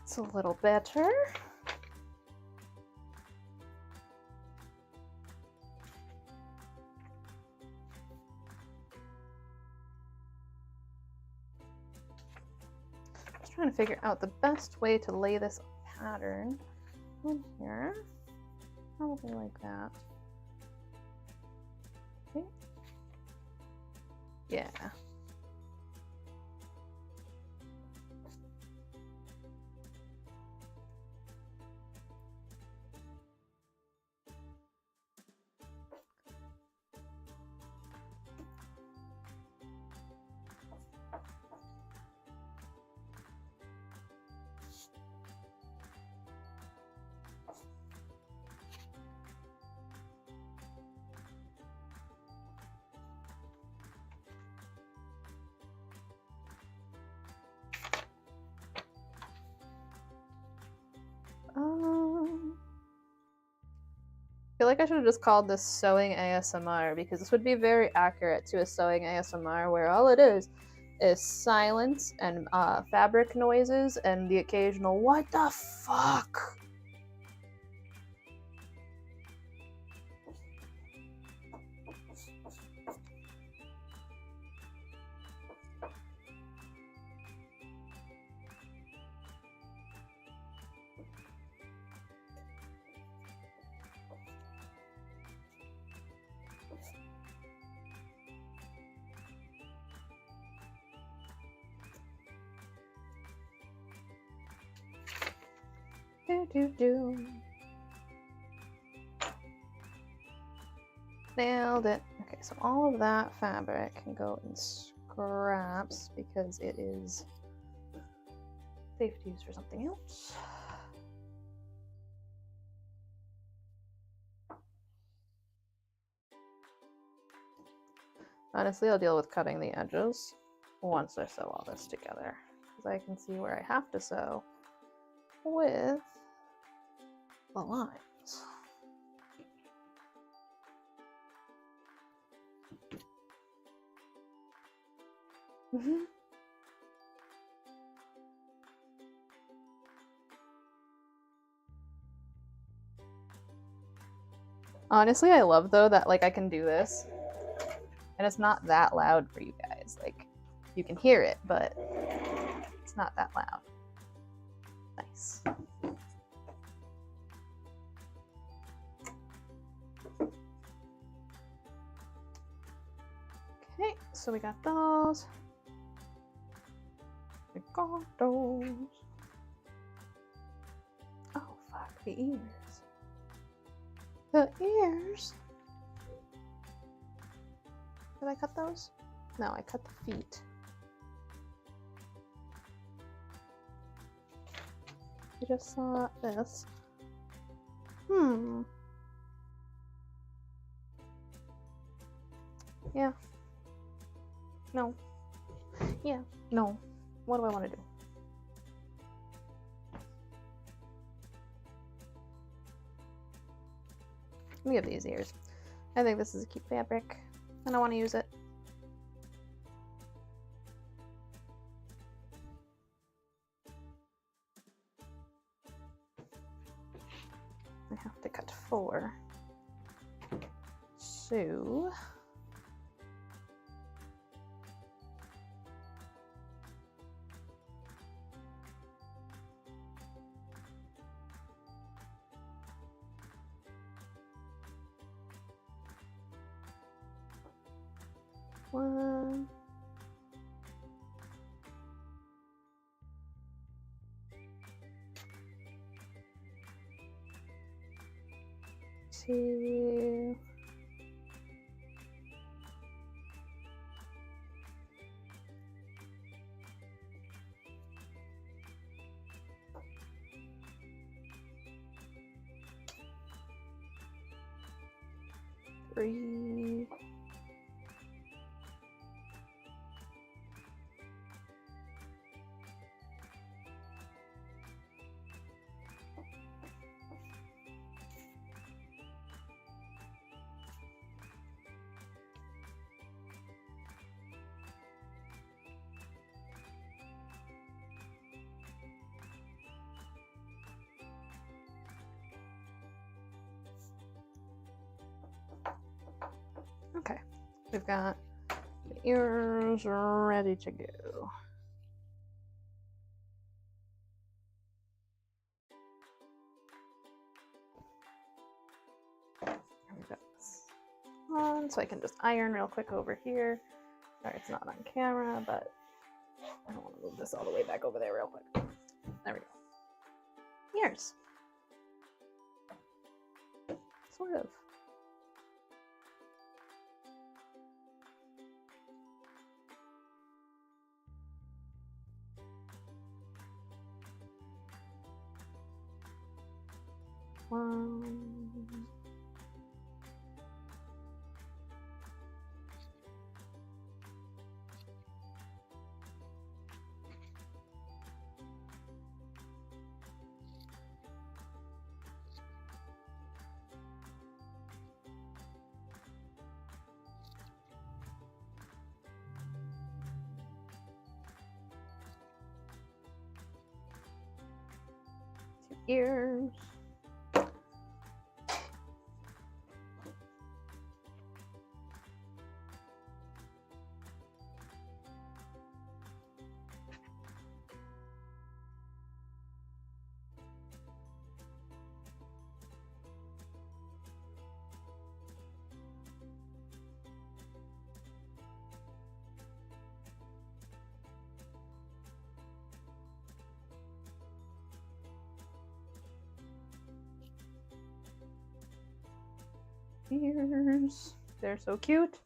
It's a little better. Just trying to figure out the best way to lay this pattern in here. Probably like that. Okay. Yeah. I feel like I should have just called this sewing ASMR because this would be very accurate to a sewing ASMR where all it is silence and fabric noises and the occasional "what the fuck?" Nailed it. Okay, so all of that fabric can go in scraps because it is safe to use for something else. Honestly, I'll deal with cutting the edges once I sew all this together because I can see where I have to sew with the lines. Honestly, I love though that like I can do this and it's not that loud for you guys. Like you can hear it, but it's not that loud. Nice. Okay, so we got those. We got those. Oh fuck, the ears. The ears. Did I cut those? No, I cut the feet. I just saw this. Yeah. No. Yeah. No. What do I want to do? Let me give these ears. I think this is a cute fabric, and I want to use it. I have to cut 4. So one, 2, 3, okay, we've got the ears ready to go. We've got this on, so I can just iron real quick over here. Sorry, it's not on camera, but I don't want to move this all the way back over there real quick. There we go. Ears. Sort of. One. Ears. Ears. They're so cute.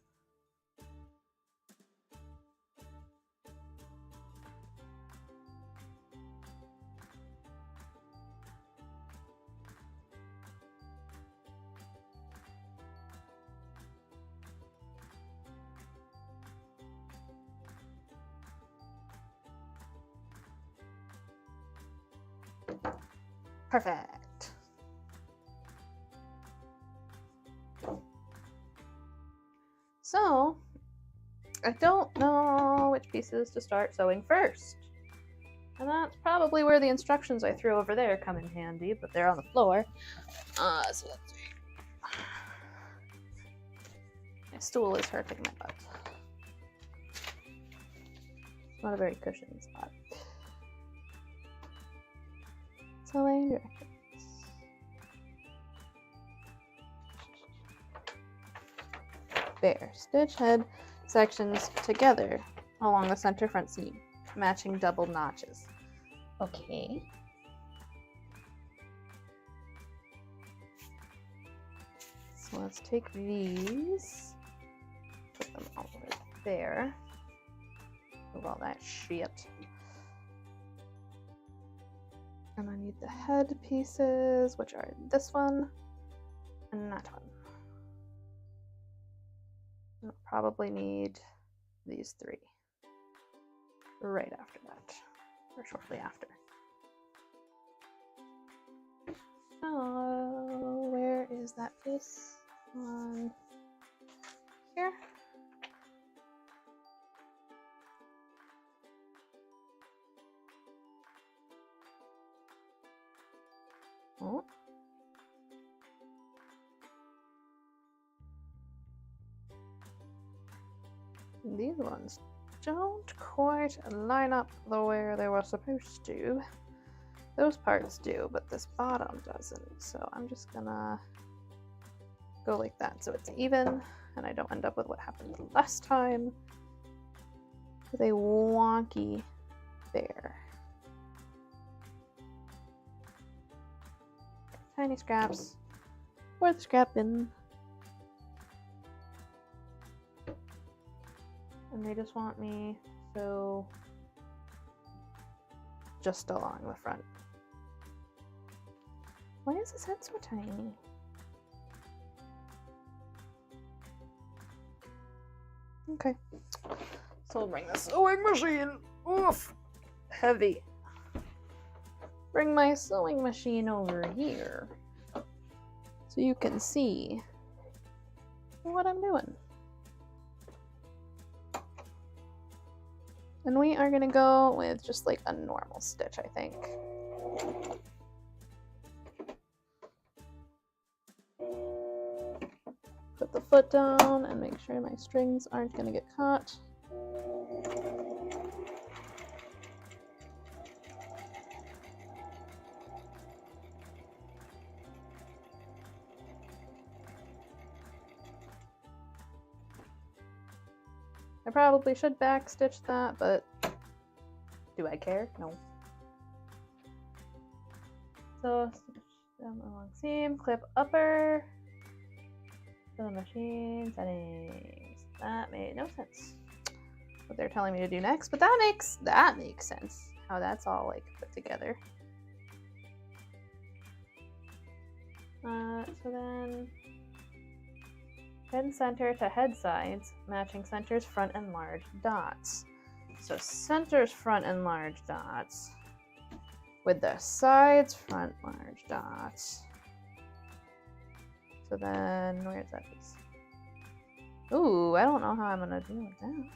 Perfect. So, I don't know which pieces to start sewing first. And that's probably where the instructions I threw over there come in handy, but they're on the floor. So let's see. My stool is hurting my butt. It's not a very cushiony spot. Sewing directions. There. Stitch head sections together along the center front seam, matching double notches. Okay. So let's take these, put them all right there. Move all that shit. And I need the head pieces, which are this one and that one. I'll probably need these three right after that, or shortly after. So, where is that piece? On here. Oh. These ones don't quite line up the way they were supposed to. Those parts do, but this bottom doesn't. So I'm just gonna go like that so it's even and I don't end up with what happened last time with a wonky bear. Tiny scraps for the scrap bin. And they just want me so just along the front. Why is this head so tiny? Okay. So we'll bring the sewing machine. Oof! Heavy. Bring my sewing machine over here so you can see what I'm doing. And we are gonna go with just like a normal stitch, I think. Put the foot down and make sure my strings aren't gonna get caught. I probably should backstitch that, but do I care? No. So stitch down the long seam, clip upper, to the machine settings. That made no sense. What they're telling me to do next, but that makes sense. How that's all like put together. So then head center to head sides, matching centers front and large dots. So centers front and large dots with the sides front large dots. So then where's that piece? Ooh, I don't know how I'm gonna deal with that.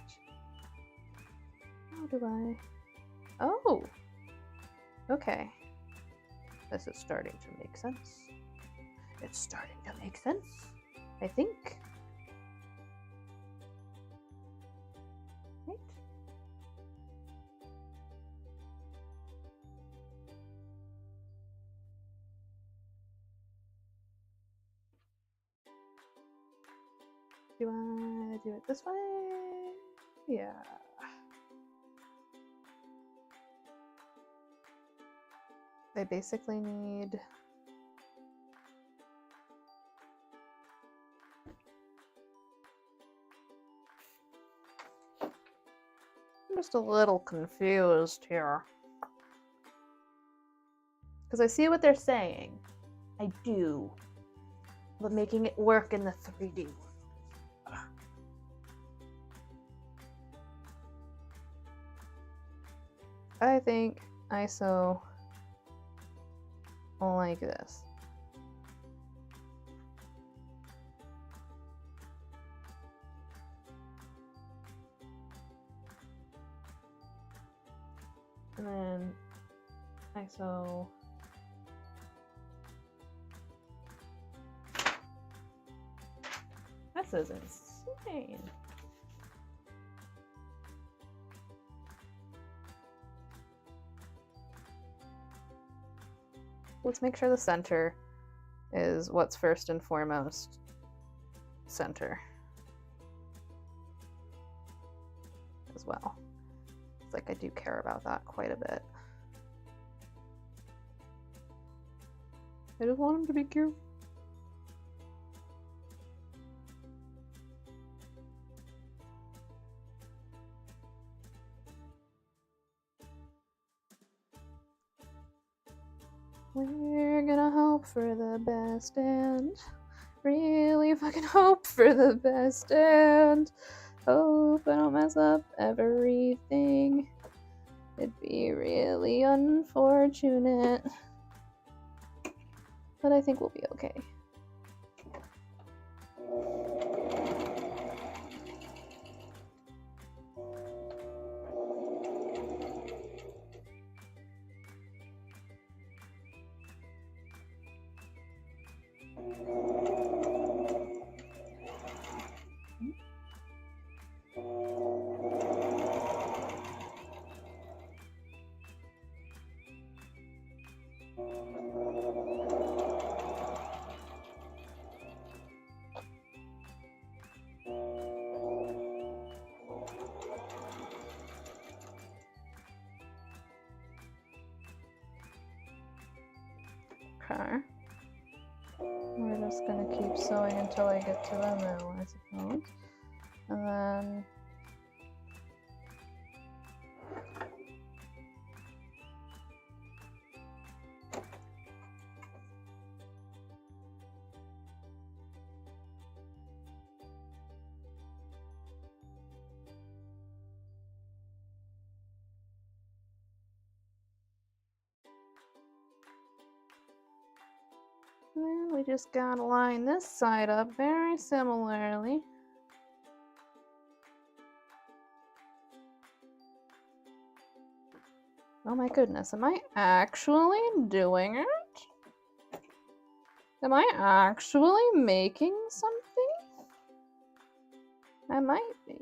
How do I? Oh, okay. This is starting to make sense. It's starting to make sense, I think. Right? Do I do it this way? Yeah. I basically need I'm just a little confused here. Because I see what they're saying. I do. But making it work in the 3D. I think I sew like this. And then I sew this is insane. Let's make sure the center is what's first and foremost center as well. It's like I do care about that quite a bit. I just want him to be cute. We're gonna hope for the best and really fucking hope for the best and hope I don't mess up everything. It'd be really unfortunate, but I think we'll be okay. Okay. We're just gonna keep sewing until I get to the middle, I suppose. And then we just gotta line this side up very similarly. Oh my goodness, am I actually doing it? Am I actually making something? I might be.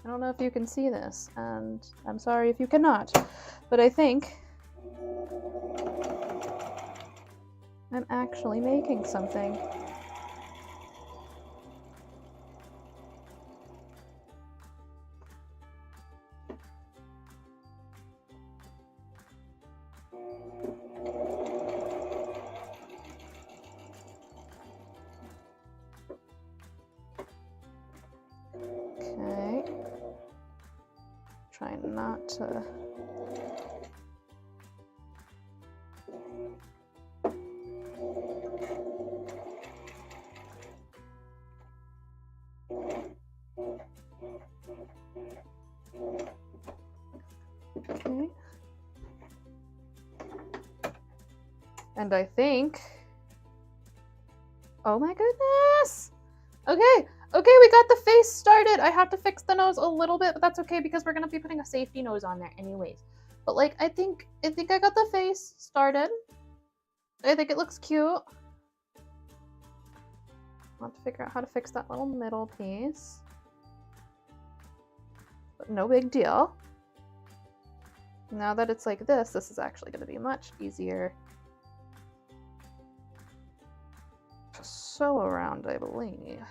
I don't know if you can see this, and I'm sorry if you cannot, but I think I'm actually making something. Okay. Try not to... Okay. And I think... Oh my goodness! Okay, we got the face started. I have to fix the nose a little bit, but that's okay because we're gonna be putting a safety nose on there anyways. But like, I think I got the face started. I think it looks cute. I'll have to figure out how to fix that little middle piece. But no big deal. Now that it's like this is actually gonna be much easier to sew around, I believe.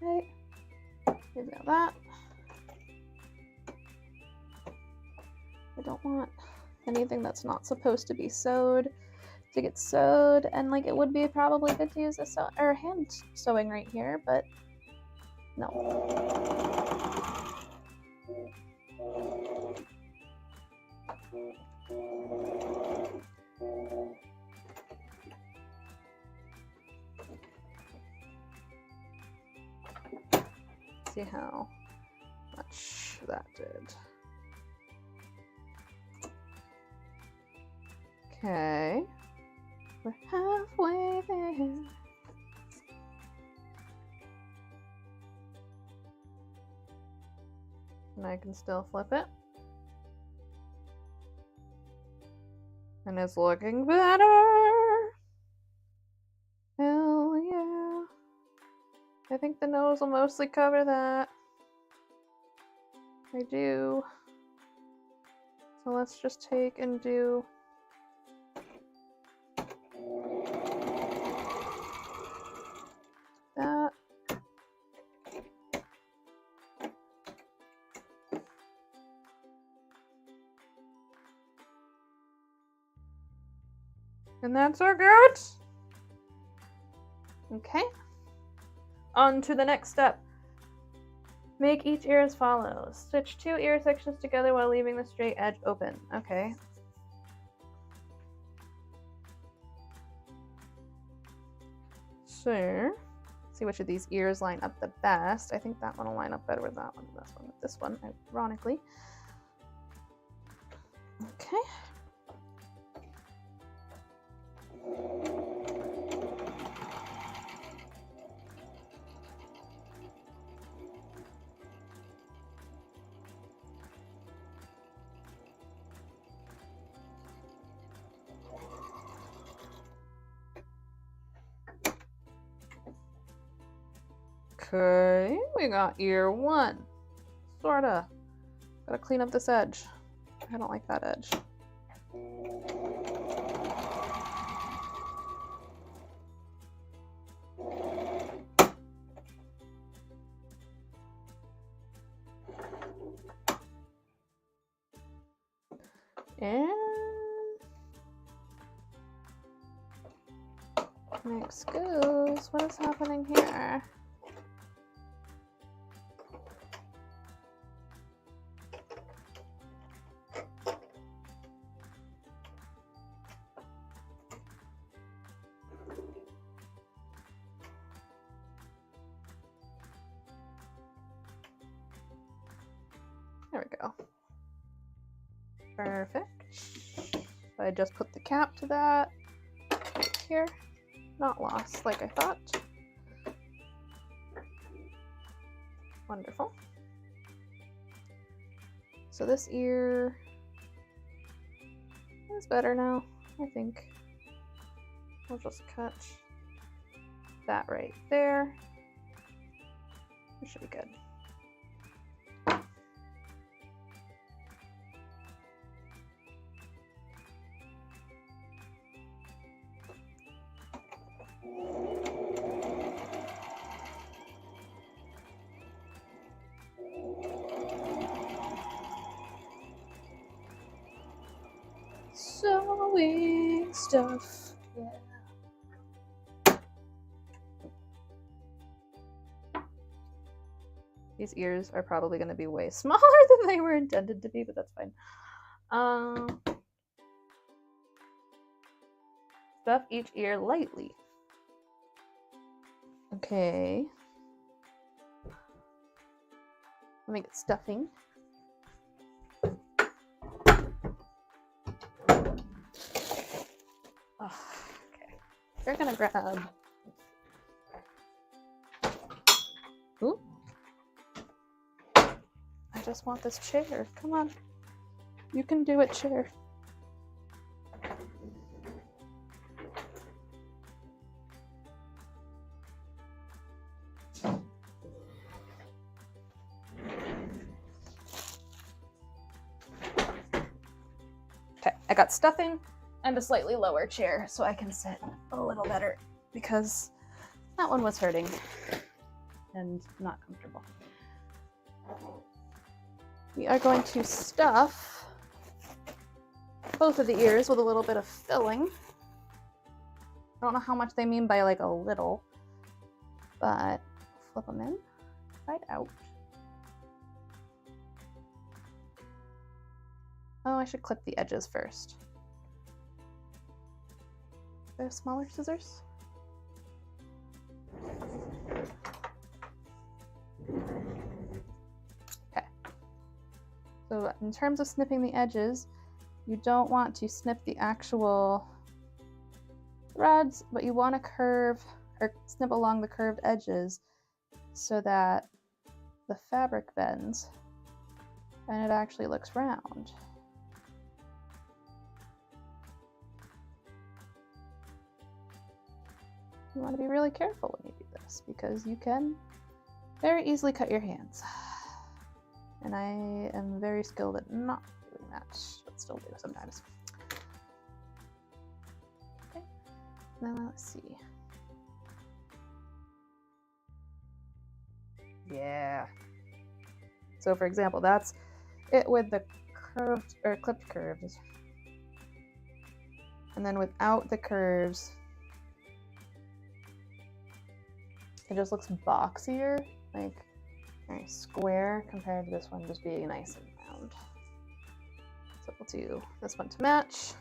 Okay, maybe that. I don't want anything that's not supposed to be sewed to get sewed, and like it would be probably good to use a hand sewing right here, but no. See how much that did. Okay, we're halfway there. And I can still flip it. And it's looking better. Hell yeah. I think the nose will mostly cover that. I do. So let's just take and do that. And that's our good. Okay. On to the next step. Make each ear as follows. Stitch 2 ear sections together while leaving the straight edge open. Okay. So, see which of these ears line up the best. I think that one will line up better with that one than this one, ironically. Okay. Okay, we got ear 1. Sorta. Gotta clean up this edge. I don't like that edge. And next goes, what is happening here? There we go. Perfect. I just put the cap to that right here. Not lost like I thought. Wonderful. So this ear is better now, I think. I'll just cut that right there. It should be good. Sewing stuff. Yeah. These ears are probably going to be way smaller than they were intended to be, but that's fine. Stuff each ear lightly. Okay. Let me get stuffing. Oh, okay. You're gonna grab. Ooh. I just want this chair. Come on. You can do it, chair. Okay, I got stuffing and a slightly lower chair so I can sit a little better because that one was hurting and not comfortable. We are going to stuff both of the ears with a little bit of filling. I don't know how much they mean by like a little, but flip them in, right out. Oh, I should clip the edges first. Are there smaller scissors? Okay. So in terms of snipping the edges, you don't want to snip the actual threads, but you want to curve or snip along the curved edges so that the fabric bends and it actually looks round. You want to be really careful when you do this because you can very easily cut your hands. And I am very skilled at not doing that, but still do sometimes. Okay, now let's see. Yeah. So for example, that's it with the curved or clipped curves. And then without the curves, it just looks boxier, like very square compared to this one just being nice and round. So we'll do this one to match.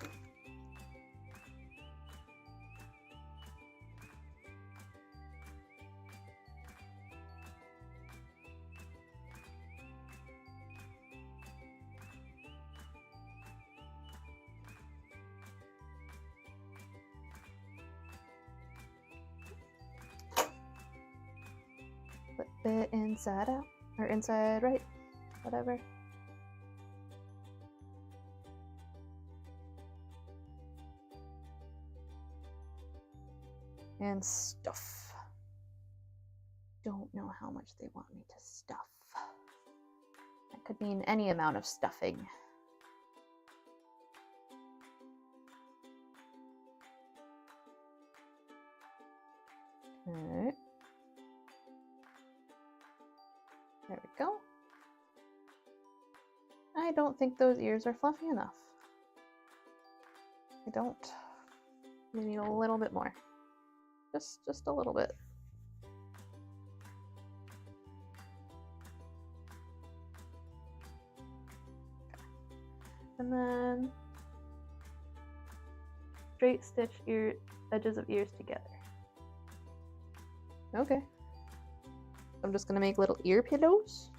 Flip it inside out, or inside right, whatever. And stuff. Don't know how much they want me to stuff. That could mean any amount of stuffing. Okay. There we go. I don't think those ears are fluffy enough. I don't. We need a little bit more. Just a little bit. And then straight stitch edges of ears together. Okay. I'm just gonna make little ear pillows.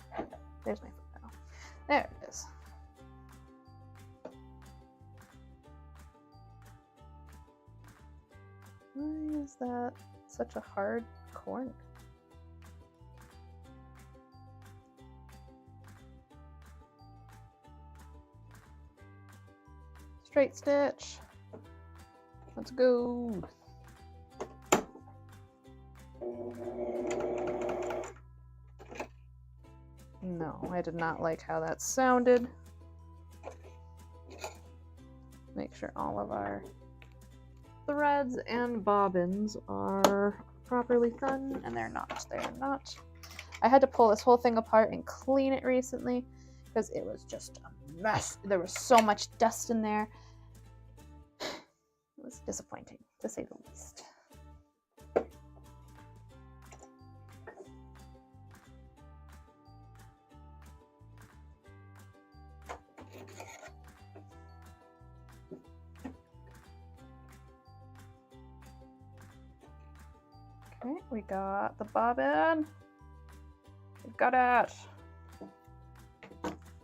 There's my foot pedal. There it is. Why is that such a hard corner? Straight stitch. Let's go. No, I did not like how that sounded. Make sure all of our threads and bobbins are properly done, and they're not. They're not. I had to pull this whole thing apart and clean it recently because it was just a mess. There was so much dust in there. It was disappointing, to say the least. Okay, we got the bobbin. We got it.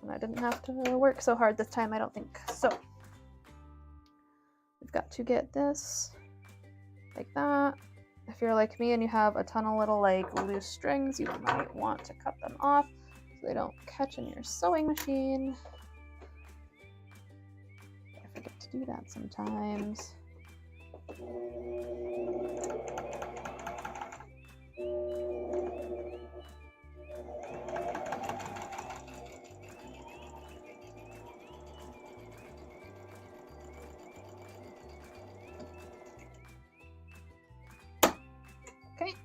And I didn't have to work so hard this time, I don't think. So we've got to get this like that. If you're like me and you have a ton of little like loose strings, you might want to cut them off so they don't catch in your sewing machine. I forget to do that sometimes. Okay,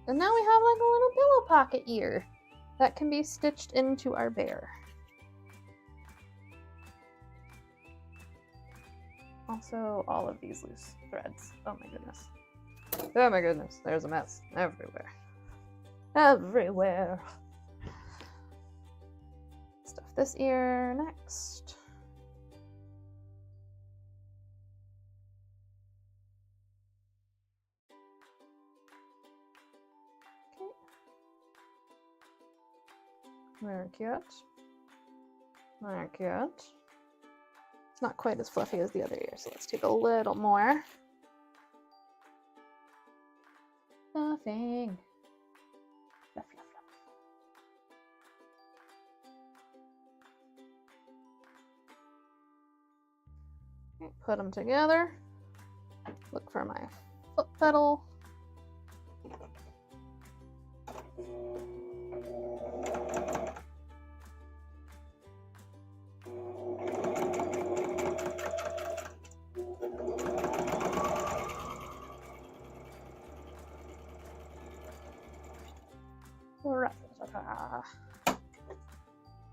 and now we have like a little pillow pocket ear that can be stitched into our bear. Also, all of these loose threads. Oh my goodness. Oh my goodness, there's a mess everywhere. Everywhere. Stuff this ear next. Okay. Very cute. Very cute. It's not quite as fluffy as the other ear, so let's take a little more. Fluffing. Fluff, fluff, fluff. Okay, put them together. Look for my foot pedal.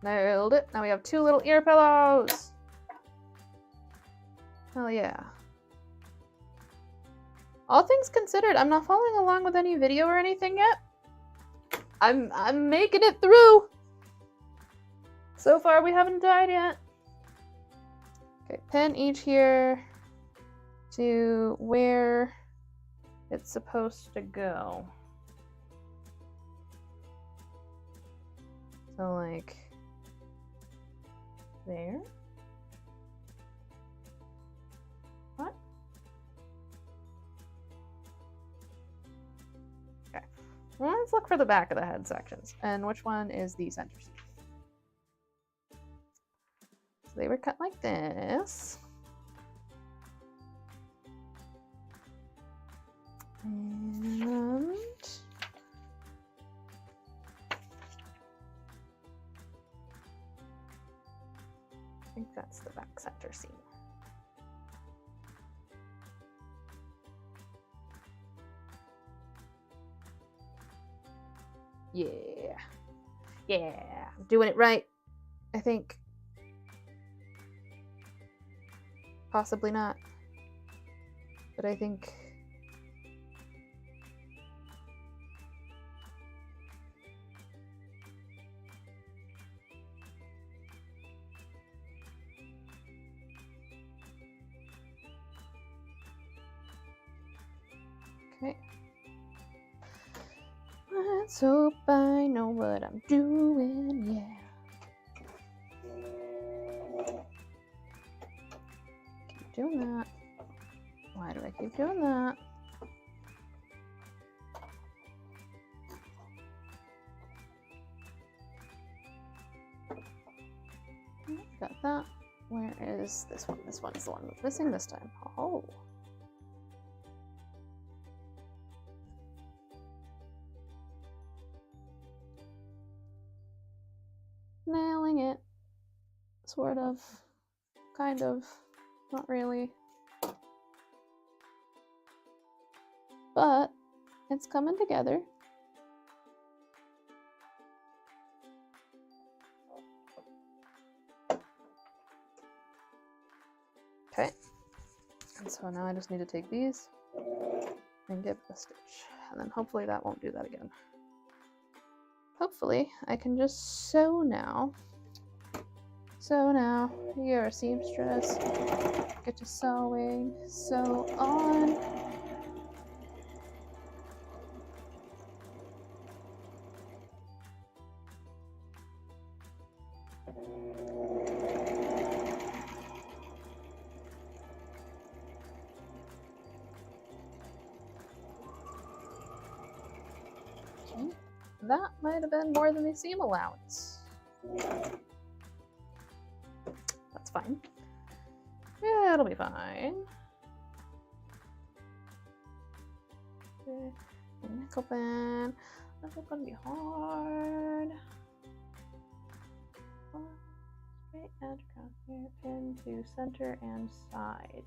Nailed it. Now we have two little ear pillows. Hell yeah. All things considered, I'm not following along with any video or anything yet. I'm making it through. So far, we haven't died yet. Okay, pin each here to where it's supposed to go. So, like, there. What? Okay. Well, let's look for the back of the head sections. And which one is the center seam? So they were cut like this. And I think that's the back center seam. Yeah. Yeah. I'm doing it right. I think. Possibly not. But I think. Okay. Let's hope I know what I'm doing, yeah. Keep doing that. Why do I keep doing that? Got that. Where is this one? This one's the one that's missing this time. Oh. Nailing it. Sort of. Kind of. Not really. But it's coming together. Okay. And so now I just need to take these and give it a stitch. And then hopefully that won't do that again. Hopefully I can just sew now. So now you're a seamstress. Get to sewing. Sew on. Okay. That might have been more than the seam allowance. That's fine. Yeah, it'll be fine. Okay. Neck open. That's not gonna be hard. Straight edge across here, pin to center and side.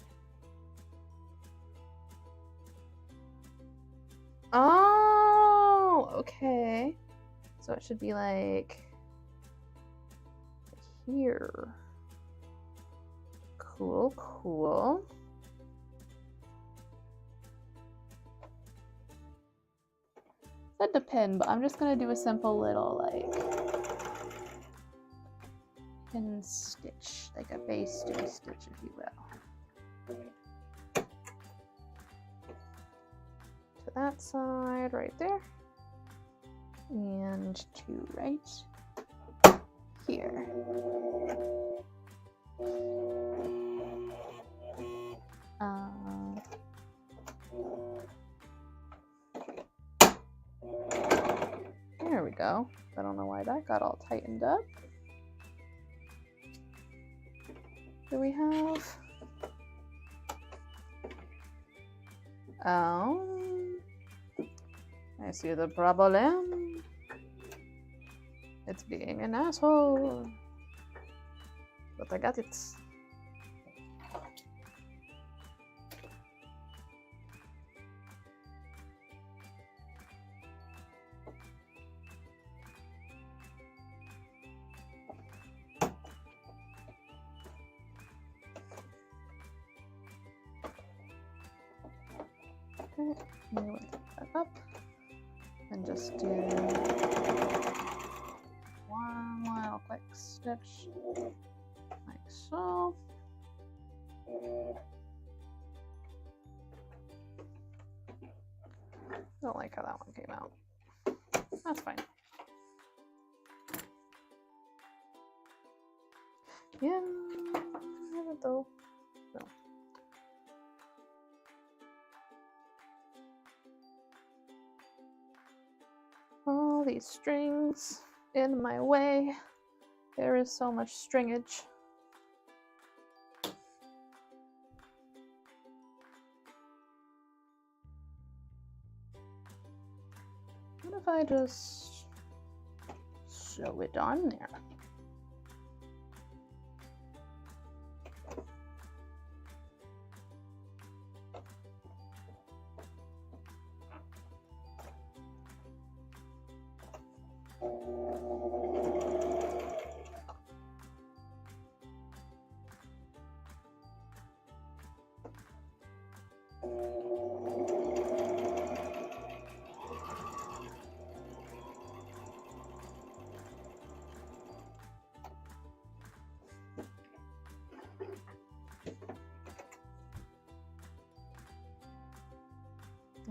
Oh, okay. So it should be like here. Cool, cool. Said to pin, but I'm just gonna do a simple little like pin stitch, like a base to a stitch, if you will. To that side right there, and to right here. There we go. I don't know why that got all tightened up. Do we have... I see the problem. It's being an asshole. But I got it. let me lift that up and just do one little quick stitch like so. Don't like how that one came out. That's fine. Yeah, though. No. All these strings in my way. There is so much stringage. What if I just sew it on there?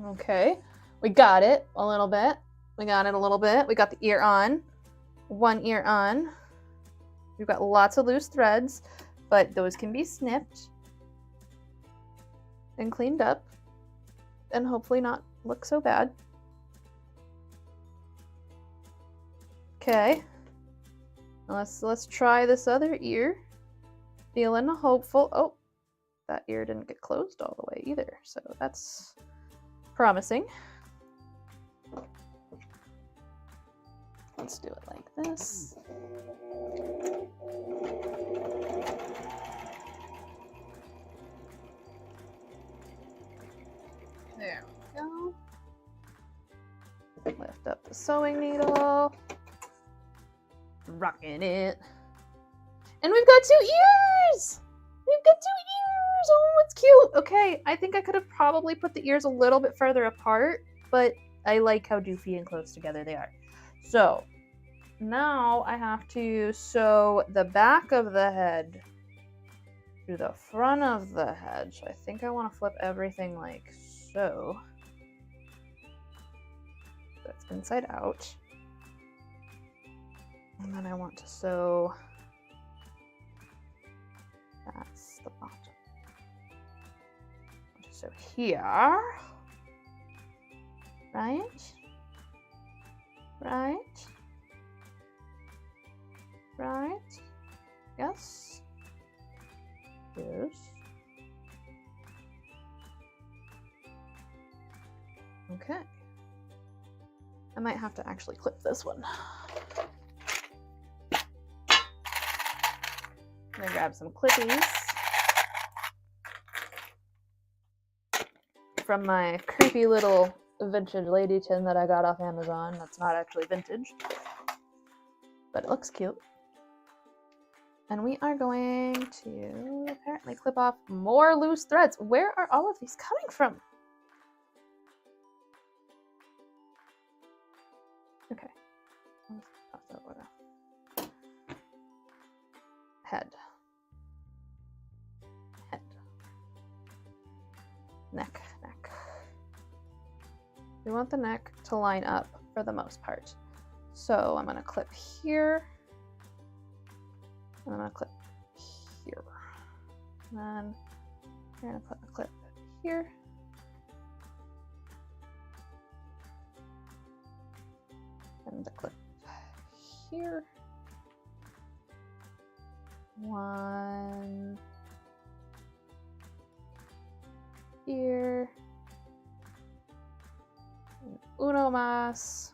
Okay, we got it a little bit. We got it a little bit. We got the ear on, one ear on. We've got lots of loose threads, but those can be snipped and cleaned up and hopefully not look so bad. Okay, let's try this other ear. Feeling hopeful. Oh, that ear didn't get closed all the way either, so that's promising. Let's do it like this. There we go. Lift up the sewing needle. Rocking it. And we've got 2 ears! We've got 2 ears! Oh, it's cute! Okay, I think I could have probably put the ears a little bit further apart, but I like how doofy and close together they are. So, now I have to sew the back of the head to the front of the head. So I think I want to flip everything like so. That's inside out. And then I want to sew, that's the bottom. So here, right, right, right, yes, yes. Okay. I might have to actually clip this one. I'm gonna grab some clippies from my creepy little vintage lady tin that I got off Amazon. That's not actually vintage, but it looks cute. And we are going to apparently clip off more loose threads. Where are all of these coming from? Okay. Let's toss that one out. Head. Head. Neck. Neck. We want the neck to line up for the most part. So I'm going to clip here. And I'm going to clip here. And then we're going to put a clip here. And the clip here. One here. And uno más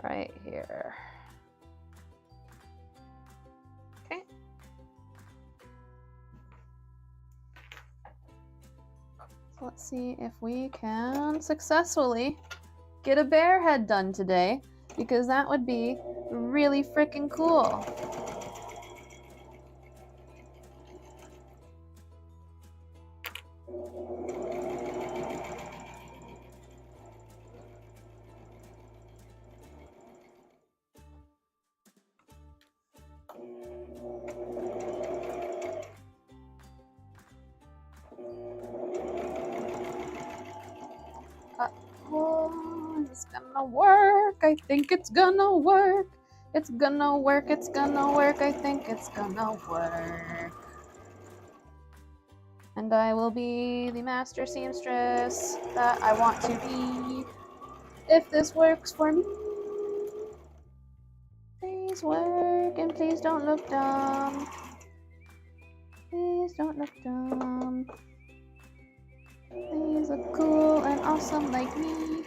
right here. Okay. So let's see if we can successfully get a bear head done today, because that would be really freaking cool. it's gonna work. I think it's gonna work. It's gonna work. It's gonna work. I think it's gonna work. And I will be the master seamstress that I want to be. If this works for me. Please work and please don't look dumb. Please don't look dumb. Please look cool and awesome like me.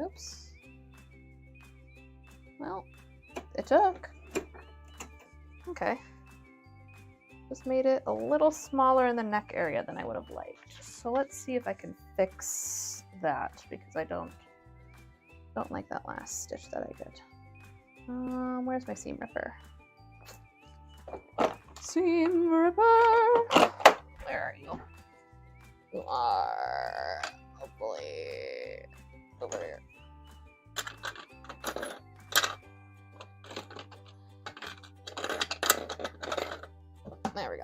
Oops. Well, it took. Okay. Just made it a little smaller in the neck area than I would have liked. So let's see if I can fix that because I don't like that last stitch that I did. Where's my seam ripper? Seam ripper! Where are you? You are hopefully over here. There we go.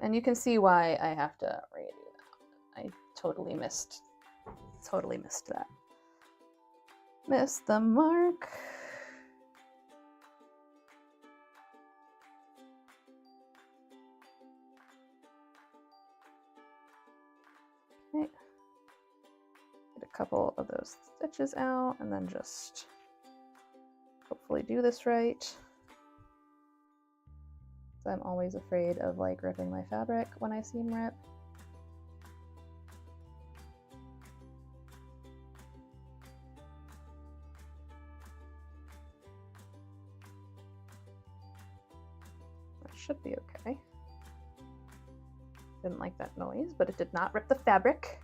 And you can see why I have to redo that. I totally missed that. Missed the mark. Okay. Get a couple of those stitches out and then just hopefully do this right. I'm always afraid of like ripping my fabric when I seam rip. That should be okay. Didn't like that noise, but it did not rip the fabric.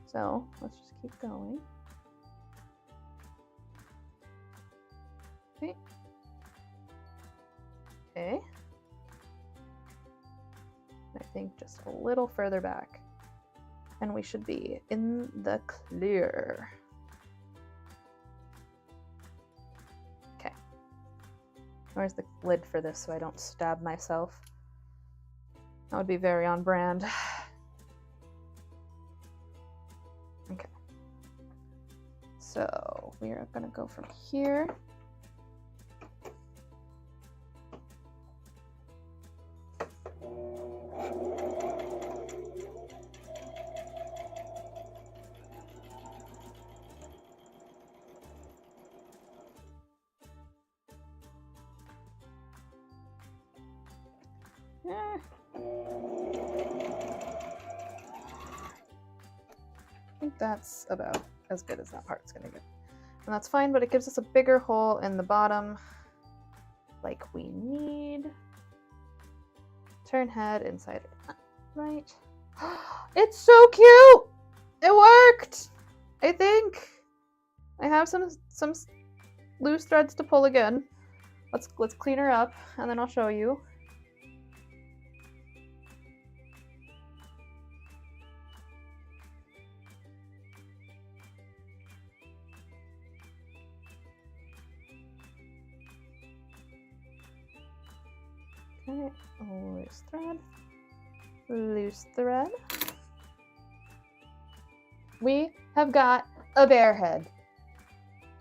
So let's just keep going. Okay. Okay. I think just a little further back and we should be in the clear. Okay. Where's the lid for this so I don't stab myself? That would be very on brand. Okay. So we are gonna go from here. I think that's about as good as that part's gonna get. And that's fine, but it gives us a bigger hole in the bottom like we need. Turn head inside right. It's so cute! It worked! I think. I have some loose threads to pull again. Let's clean her up and then I'll show you. Okay, loose thread, loose thread. We have got a bear head,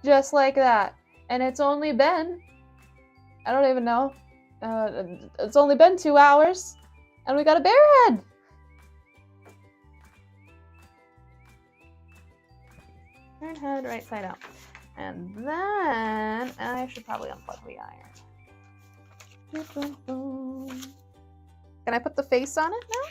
just like that. And it's only been, I don't even know, it's only been 2 hours, and we got a bear head. Turn head right side out. And then, I should probably unplug the iron. Can I put the face on it now?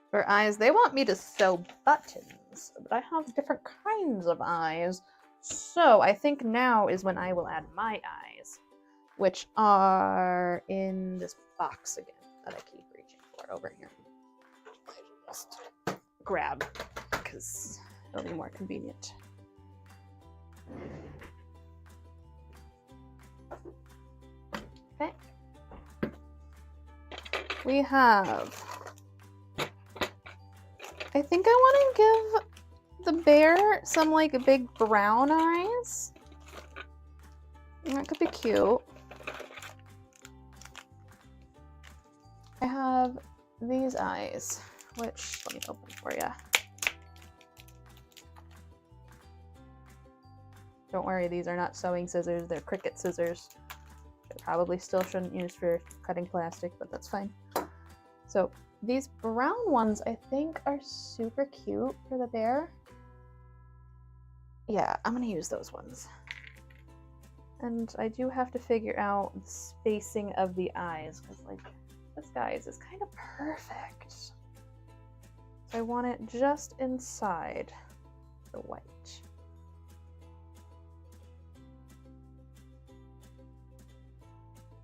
For eyes, they want me to sew buttons, but I have different kinds of eyes. So I think now is when I will add my eyes, which are in this box again that I keep reaching for over here. I should just grab because it'll be more convenient. Okay. We have, I think I want to give the bear some like big brown eyes. That could be cute. I have these eyes, which, let me open for you. Don't worry, these are not sewing scissors, they're Cricut scissors. I probably still shouldn't use for cutting plastic, but that's fine. So these brown ones I think are super cute for the bear. Yeah, I'm gonna use those ones. And I do have to figure out the spacing of the eyes, because like this guy's is kind of perfect. So I want it just inside the white.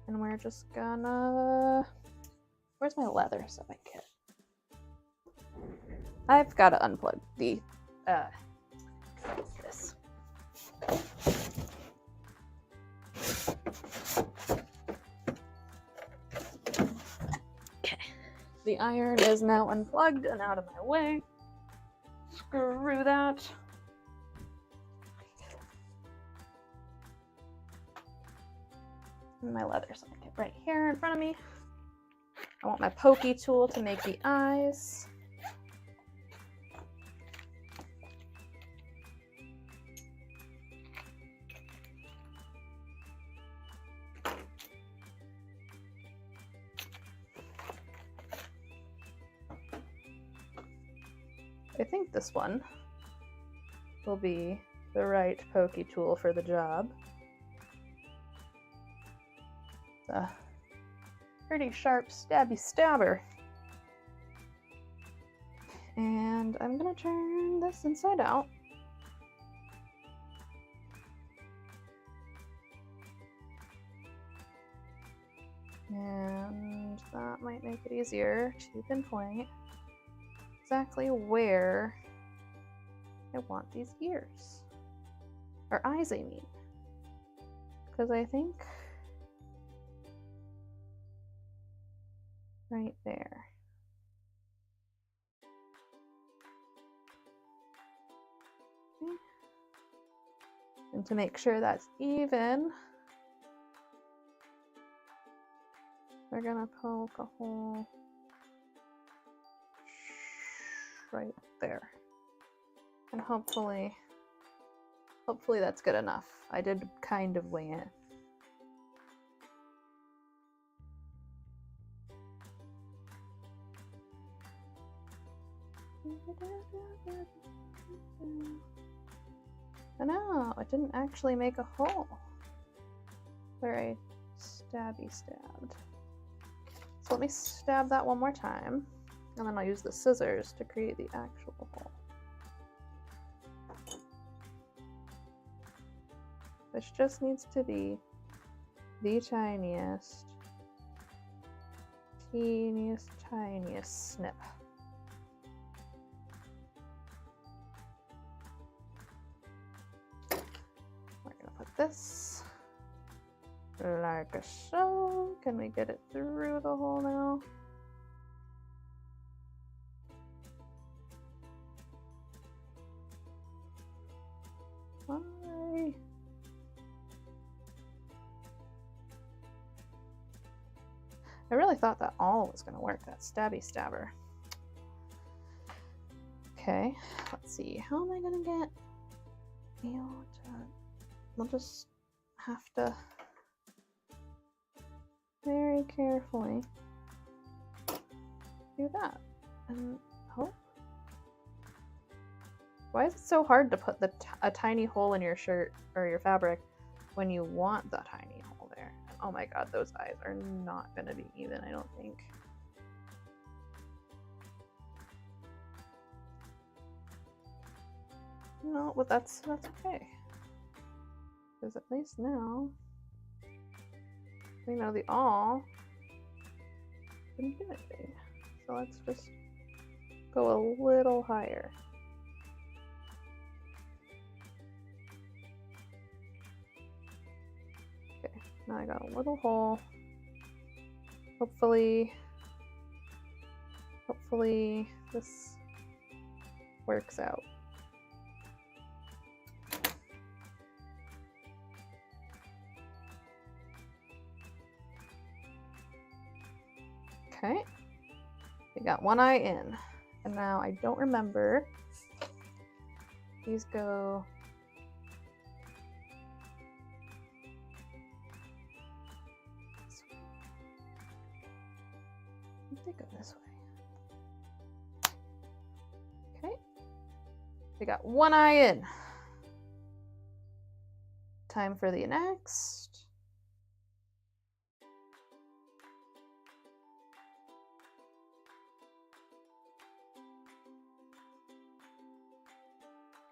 And we're just gonna, where's my leather sewing kit? I've got to unplug the, this. Okay, the iron is now unplugged and out of my way. Screw that. And my leather sewing kit right here in front of me. I want my pokey tool to make the eyes. I think this one will be the right pokey tool for the job. It's a pretty sharp stabby stabber. And I'm gonna turn this inside out. And that might make it easier to pinpoint exactly where I want these ears. Or eyes, I mean. Because I think right there. Okay. And to make sure that's even, we're gonna poke a hole right there. And hopefully that's good enough. I did kind of wing it. I know, it didn't actually make a hole where I stabbed. So let me stab that one more time, and then I'll use the scissors to create the actual hole. Which just needs to be the tiniest snip. We're gonna put this like so. Can we get it through the hole now? Why? I really thought that all was gonna work, that stabby stabber. Okay, let's see. How am I gonna get you to, we'll just have to very carefully do that and hope. Why is it so hard to put a tiny hole in your shirt or your fabric when you want the tiny hole there? Oh my god, those eyes are not gonna be even, I don't think. No, but that's okay. Because at least now we know the awl didn't do anything. So let's just go a little higher. Okay, now I got a little hole Hopefully this works out. Okay, we got one eye in, and now I don't remember. These go this way. They go this way. Okay, we got one eye in. Time for the next.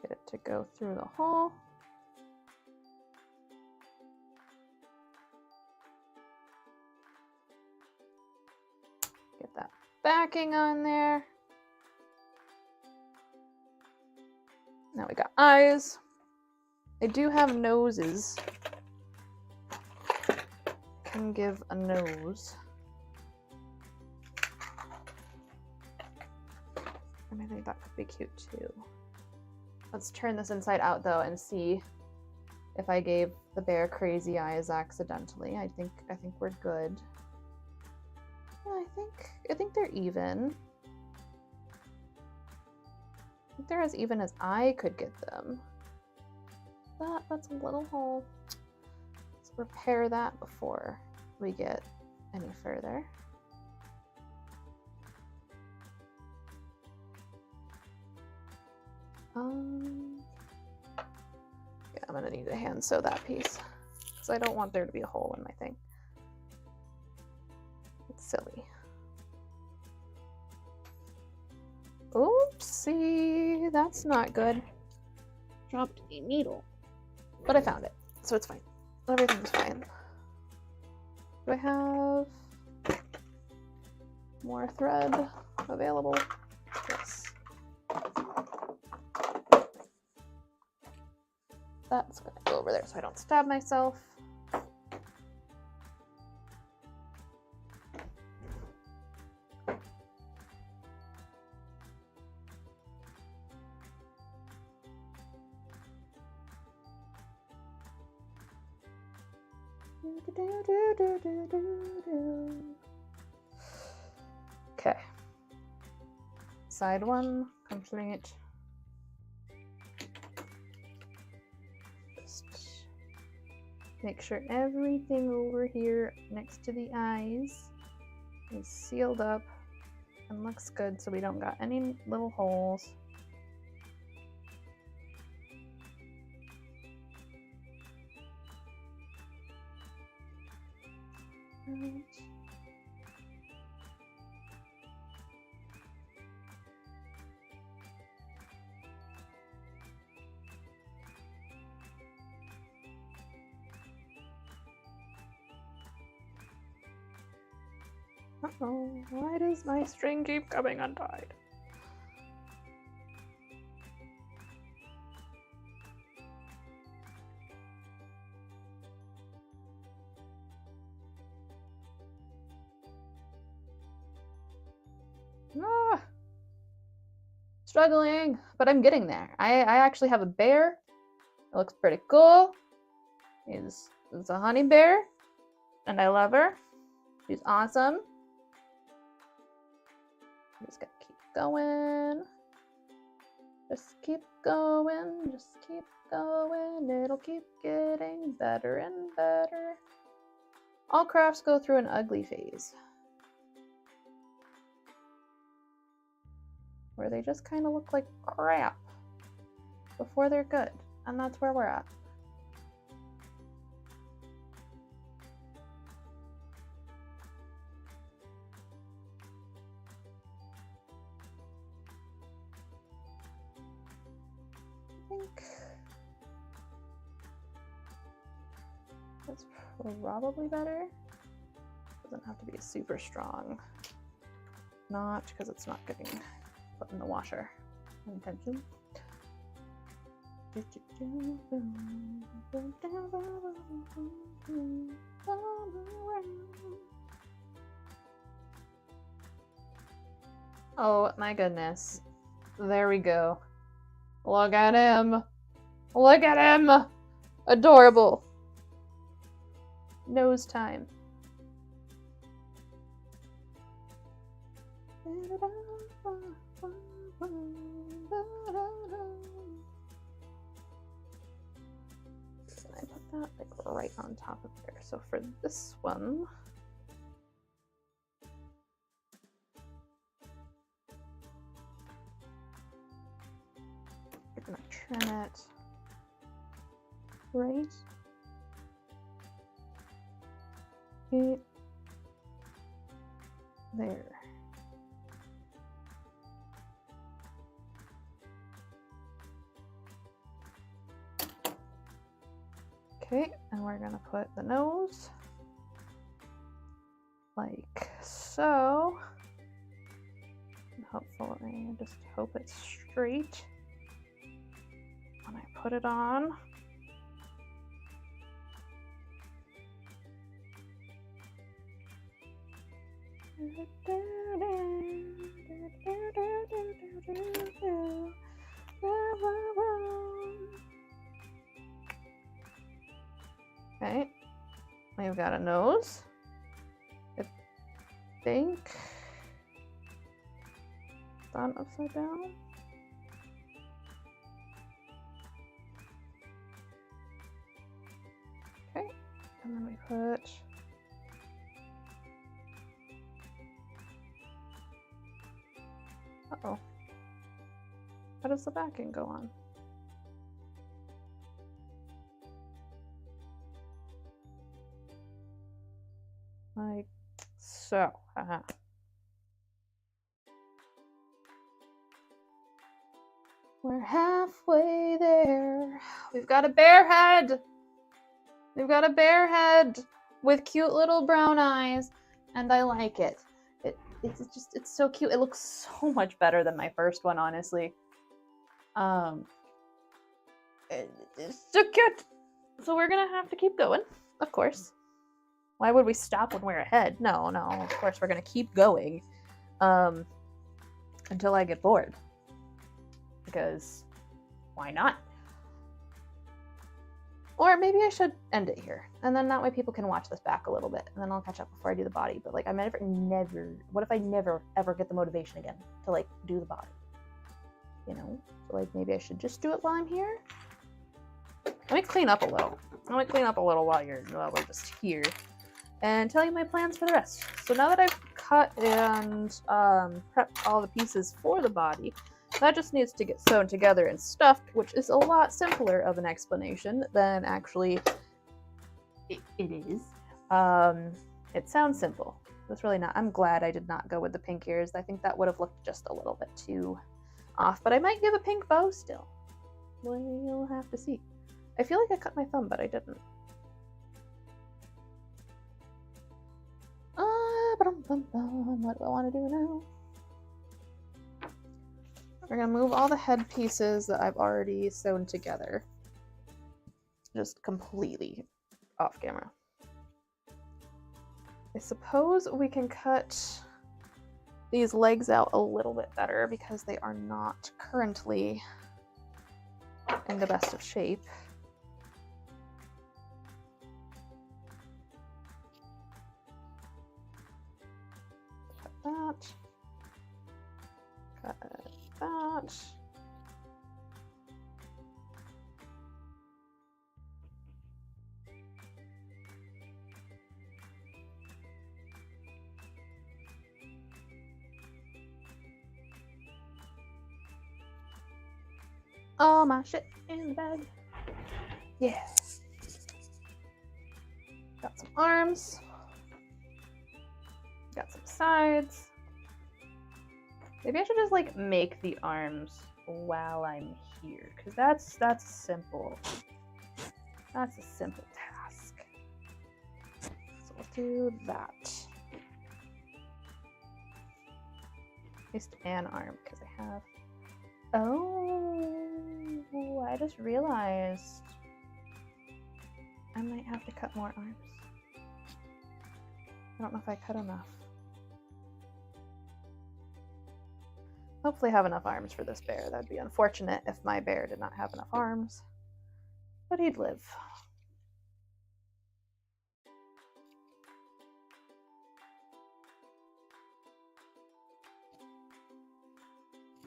Get it to go through the hole. Get that backing on there. Now we got eyes. They do have noses. Can give a nose. And I think that could be cute too. Let's turn this inside out though and see if I gave the bear crazy eyes accidentally. I think we're good. Yeah, I think they're even. I think they're as even as I could get them. That's a little hole. Let's repair that before we get any further. Yeah, I'm gonna need to hand sew that piece because I don't want there to be a hole in my thing. It's silly. Oopsie, that's not good. Dropped a needle, but I found it, so it's fine. Everything's fine. Do I have more thread available? Yes. That's gonna go over there so I don't stab myself. Okay. Side one complete. Just make sure everything over here next to the eyes is sealed up and looks good so we don't got any little holes. Right. Uh-oh, why does my string keep coming untied? Ah, struggling, but I'm getting there. I actually have a bear. It looks pretty cool. He's a honey bear, and I love her. She's awesome. I'm just gonna keep going. Just keep going. Just keep going. It'll keep getting better and better. All crafts go through an ugly phase, where they just kind of look like crap before they're good. And that's where we're at. I think that's probably better. Doesn't have to be super strong. Not because it's not getting put in the washer. Intention. Oh my goodness. There we go. Look at him. Look at him. Adorable. Nose time. I put that like right on top of there. So for this one, we're gonna trim it right there. Okay, and we're gonna put the nose like so. Hopefully, I just hope it's straight when I put it on. Okay, we've got a nose. I think done upside down. Okay, and then we put uh-oh. How does the backing go on? Like so. We're halfway there. We've got a bear head. We've got a bear head with cute little brown eyes, and I like it. It's so cute. It looks so much better than my first one, honestly. It's so cute. So we're gonna have to keep going, of course. Why would we stop when we're ahead? No, of course we're gonna keep going until I get bored. Because why not? Or maybe I should end it here, and then that way people can watch this back a little bit, and then I'll catch up before I do the body. But like, I never. What if I never ever get the motivation again to like do the body? You know, so like maybe I should just do it while I'm here. Let me clean up a little. Let me clean up a little while we're just here, and tell you my plans for the rest. So now that I've cut and prepped all the pieces for the body, that just needs to get sewn together and stuffed, which is a lot simpler of an explanation than actually it is. It sounds simple. It's really not. I'm glad I did not go with the pink ears. I think that would have looked just a little bit too off, but I might give a pink bow still. We'll have to see. I feel like I cut my thumb, but I didn't. What do I want to do now? We're gonna move all the head pieces that I've already sewn together. Just completely off camera. I suppose we can cut these legs out a little bit better because they are not currently in the best of shape. Cut that. Cut that. All my shit in the bag. Yeah. Got some arms. Got some sides. Maybe I should just like make the arms while I'm here, because that's simple. That's a simple task. So we'll do that. At least an arm, because I have. Oh, I just realized I might have to cut more arms. I don't know if I cut enough. hopefully have enough arms for this bear. That'd be unfortunate if my bear did not have enough arms, but he'd live.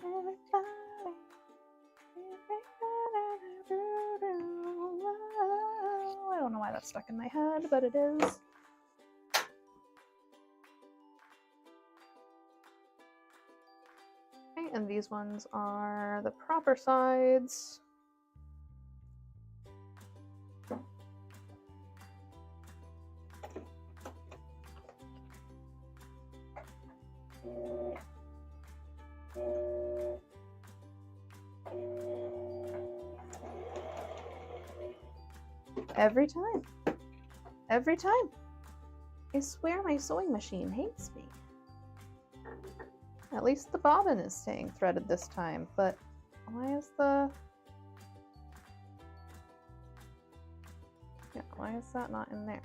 I don't know why that's stuck in my head, but it is. Okay, and these ones are the proper sides. Every time. Every time. I swear my sewing machine hates me. At least the bobbin is staying threaded this time, but why is the... Yeah, why is that not in there?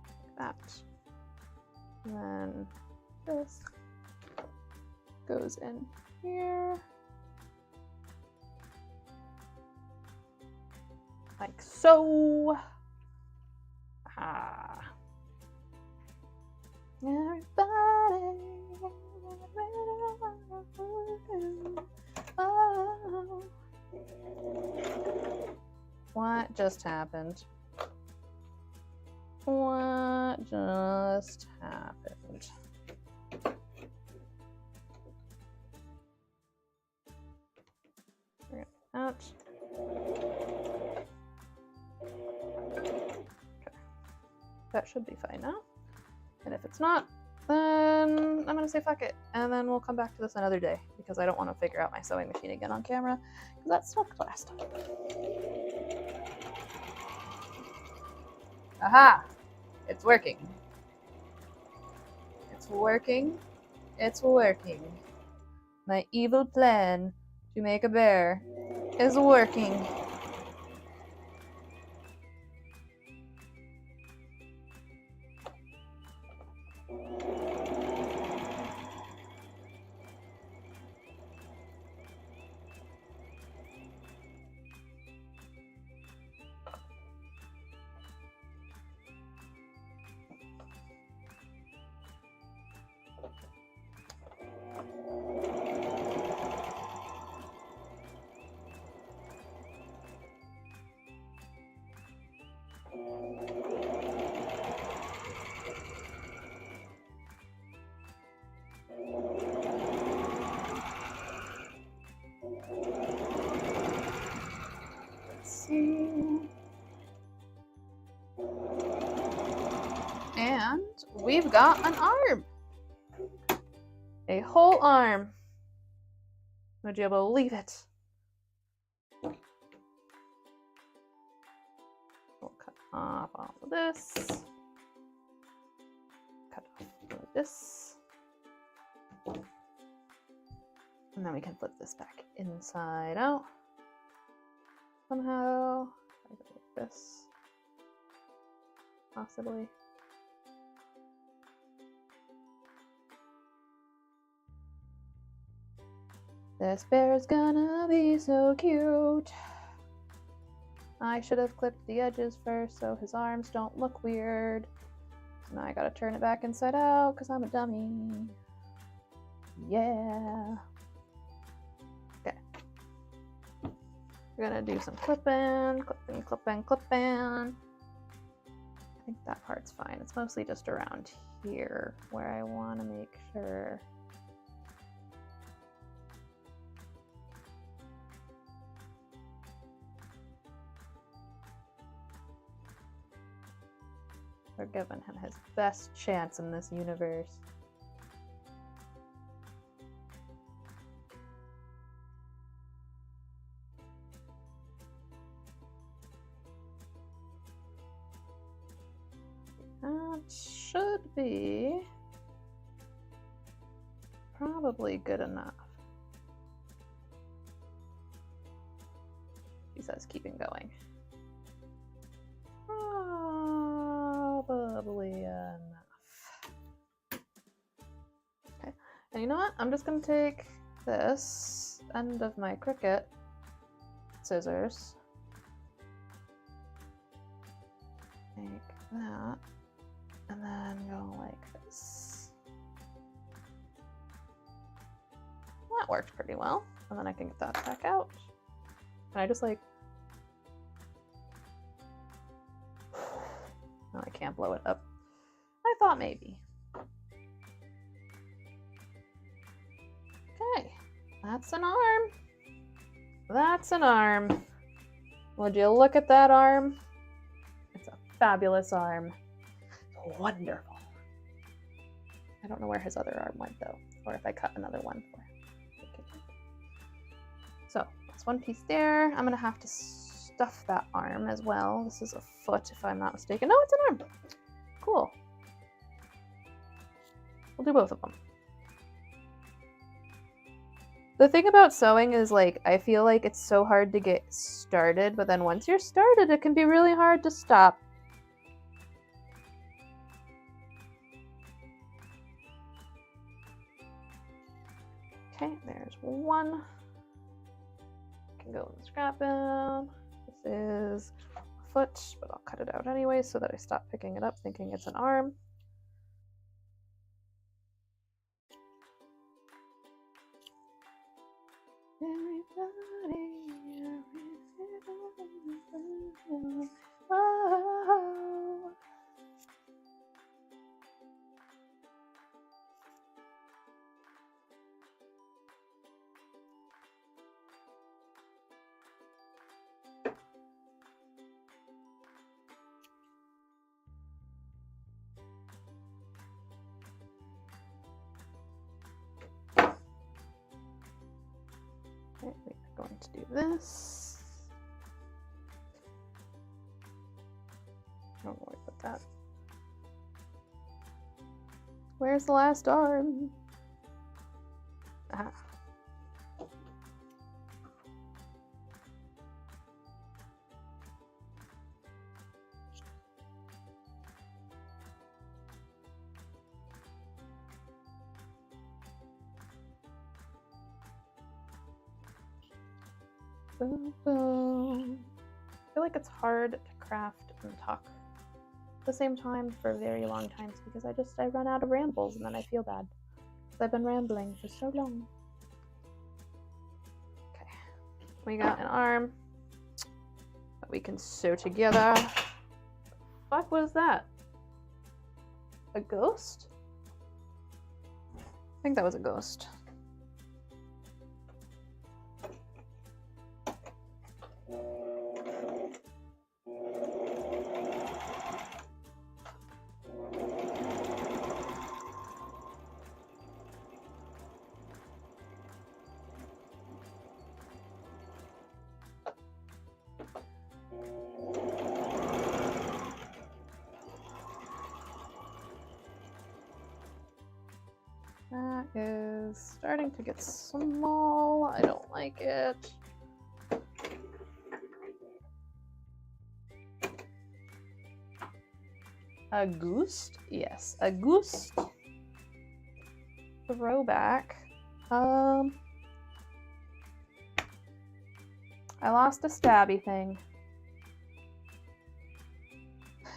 Like that. And then this goes in here. Like so. Ah. Everybody. Oh. What just happened? What just happened? Out. That should be fine now. And if it's not, then I'm gonna say fuck it. And then we'll come back to this another day because I don't want to figure out my sewing machine again on camera because that sucked last time. Aha! It's working. It's working. It's working. My evil plan to make a bear is working. And we've got an arm. A whole arm. Would you believe it? We'll cut off all of this. Cut off all of this. And then we can flip this back inside out. Somehow. I go like this. Possibly. This bear's gonna be so cute. I should have clipped the edges first so his arms don't look weird. So now I gotta turn it back inside out because I'm a dummy. Yeah. Okay. We're gonna do some clipping, clipping, clipping, clipping. I think that part's fine. It's mostly just around here where I want to make sure. We're giving him his best chance in this universe. That should be probably good enough. He says keeping going. Probably enough. Okay, and you know what? I'm just gonna take this end of my Cricut scissors, make that, and then go like this. That worked pretty well. And then I can get that back out. And I just like, no, I can't blow it up. I thought maybe. Okay, that's an arm. That's an arm. Would you look at that arm? It's a fabulous arm. Wonderful. I don't know where his other arm went though, or if I cut another one for him. So that's one piece there. I'm gonna have to stuff that arm as well. This is a foot if I'm not mistaken. No, it's an arm. Cool. We'll do both of them. The thing about sewing is, like, I feel like it's so hard to get started, but then once you're started, it can be really hard to stop. Okay, there's one. Can go in the scrap bin. This is a foot, but I'll cut it out anyway so that I stop picking it up thinking it's an arm. Oh. Okay, we are going to do this. I don't know where I put that. Where's the last arm? Ah. Boom, boom. I feel like it's hard to craft and talk at the same time for very long times because I run out of rambles and then I feel bad because I've been rambling for so long. Okay, we got an arm that we can sew together. The fuck was that? A ghost? I think that was a ghost. That is starting to get small. I don't like it. A goose? Yes, a goose. Throwback. I lost a stabby thing.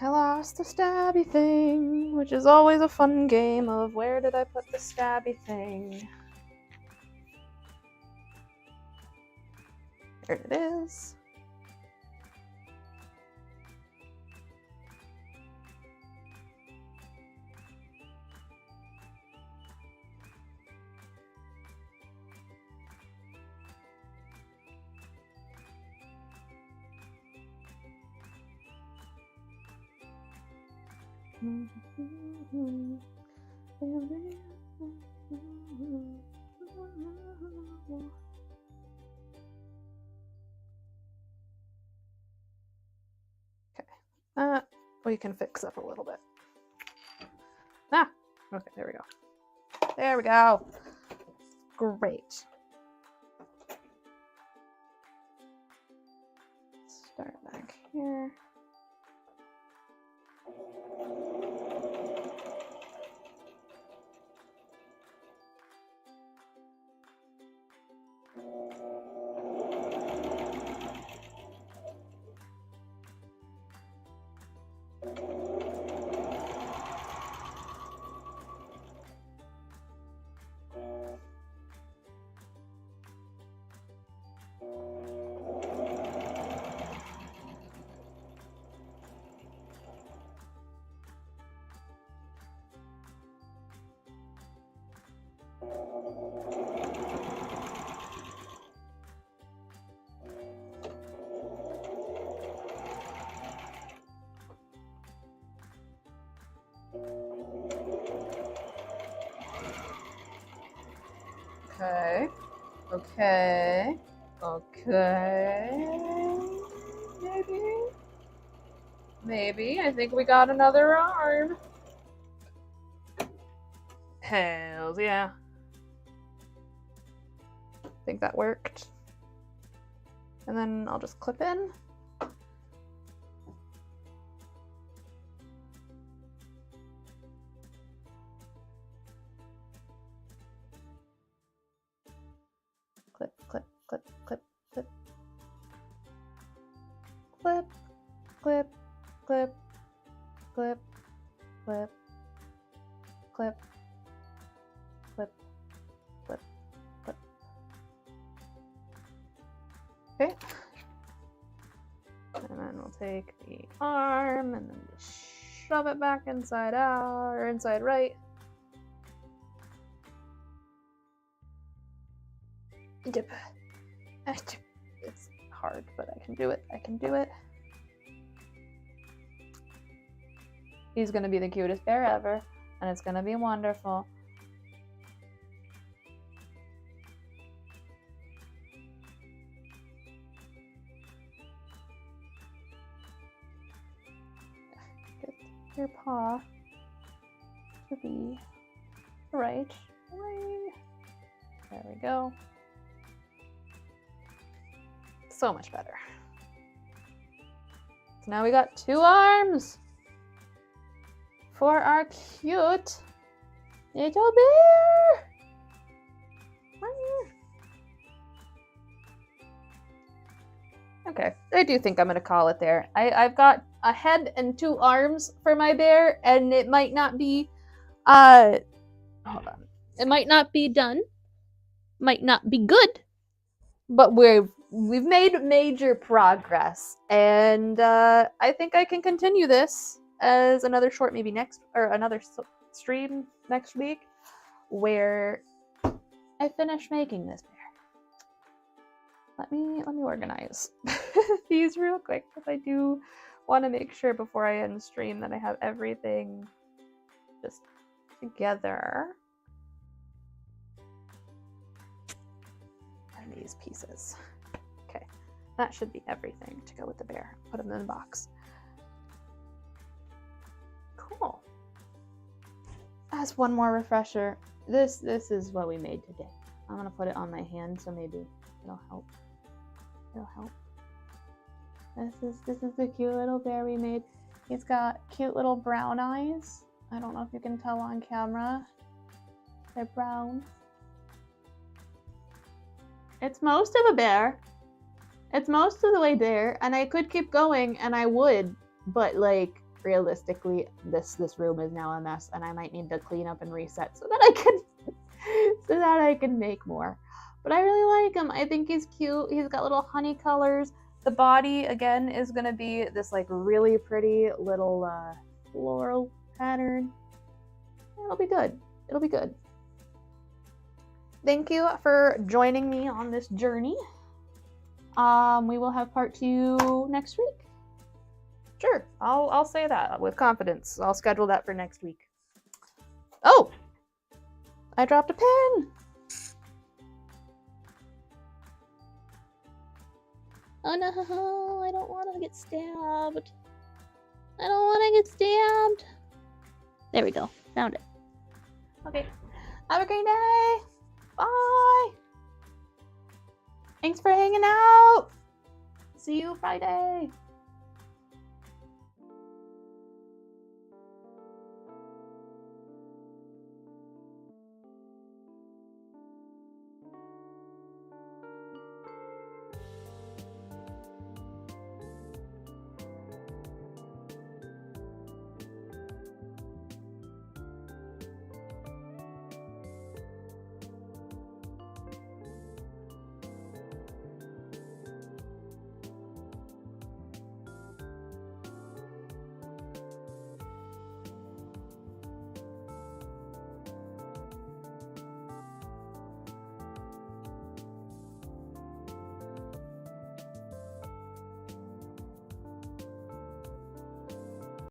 I lost the stabby thing, which is always a fun game of where did I put the stabby thing? There it is. Okay, that we can fix up a little bit. Ah, okay, there we go. There we go. Great. Start back here. Okay. Okay. Okay. Maybe. Maybe. I think we got another arm. Hells yeah. I think that worked. And then I'll just clip in. Clip, clip, clip, clip, clip. Clip, clip, clip, clip, clip, clip, clip, clip, clip. Okay. And then we'll take the arm and then just shove it back inside out, or inside right. Dip. It's hard, but I can do it. I can do it. He's gonna be the cutest bear ever, and it's gonna be wonderful. Get your paw to be right way. There we go. So much better. So now we got 2 arms for our cute little bear. Okay, I do think I'm gonna call it there. I've got a head and 2 arms for my bear, and it might not be, hold on. It might not be done, might not be good, but we've made major progress, and I think I can continue this as another short, maybe next, or another stream next week, where I finish making this bear. Let me organize these real quick, because I do want to make sure before I end the stream that I have everything just together. And these pieces. Okay, that should be everything to go with the bear. Put them in the box. Cool. As one more refresher, this is what we made today. I'm gonna put it on my hand, so maybe it'll help. It'll help. This is the cute little bear we made. He's got cute little brown eyes. I don't know if you can tell on camera. They're brown. It's most of a bear. It's most of the way there, and I could keep going, and I would, but like realistically, this room is now a mess, and I might need to clean up and reset so that I can make more. But I really like him. I think he's cute. He's got little honey colors. The body, again, is going to be this like really pretty little floral pattern. It'll be good. It'll be good. Thank you for joining me on this journey. We will have part 2 next week. Sure, I'll say that with confidence. I'll schedule that for next week. Oh! I dropped a pen! Oh no, I don't want to get stabbed. I don't want to get stabbed. There we go. Found it. Okay. Have a great day. Bye. Thanks for hanging out. See you Friday.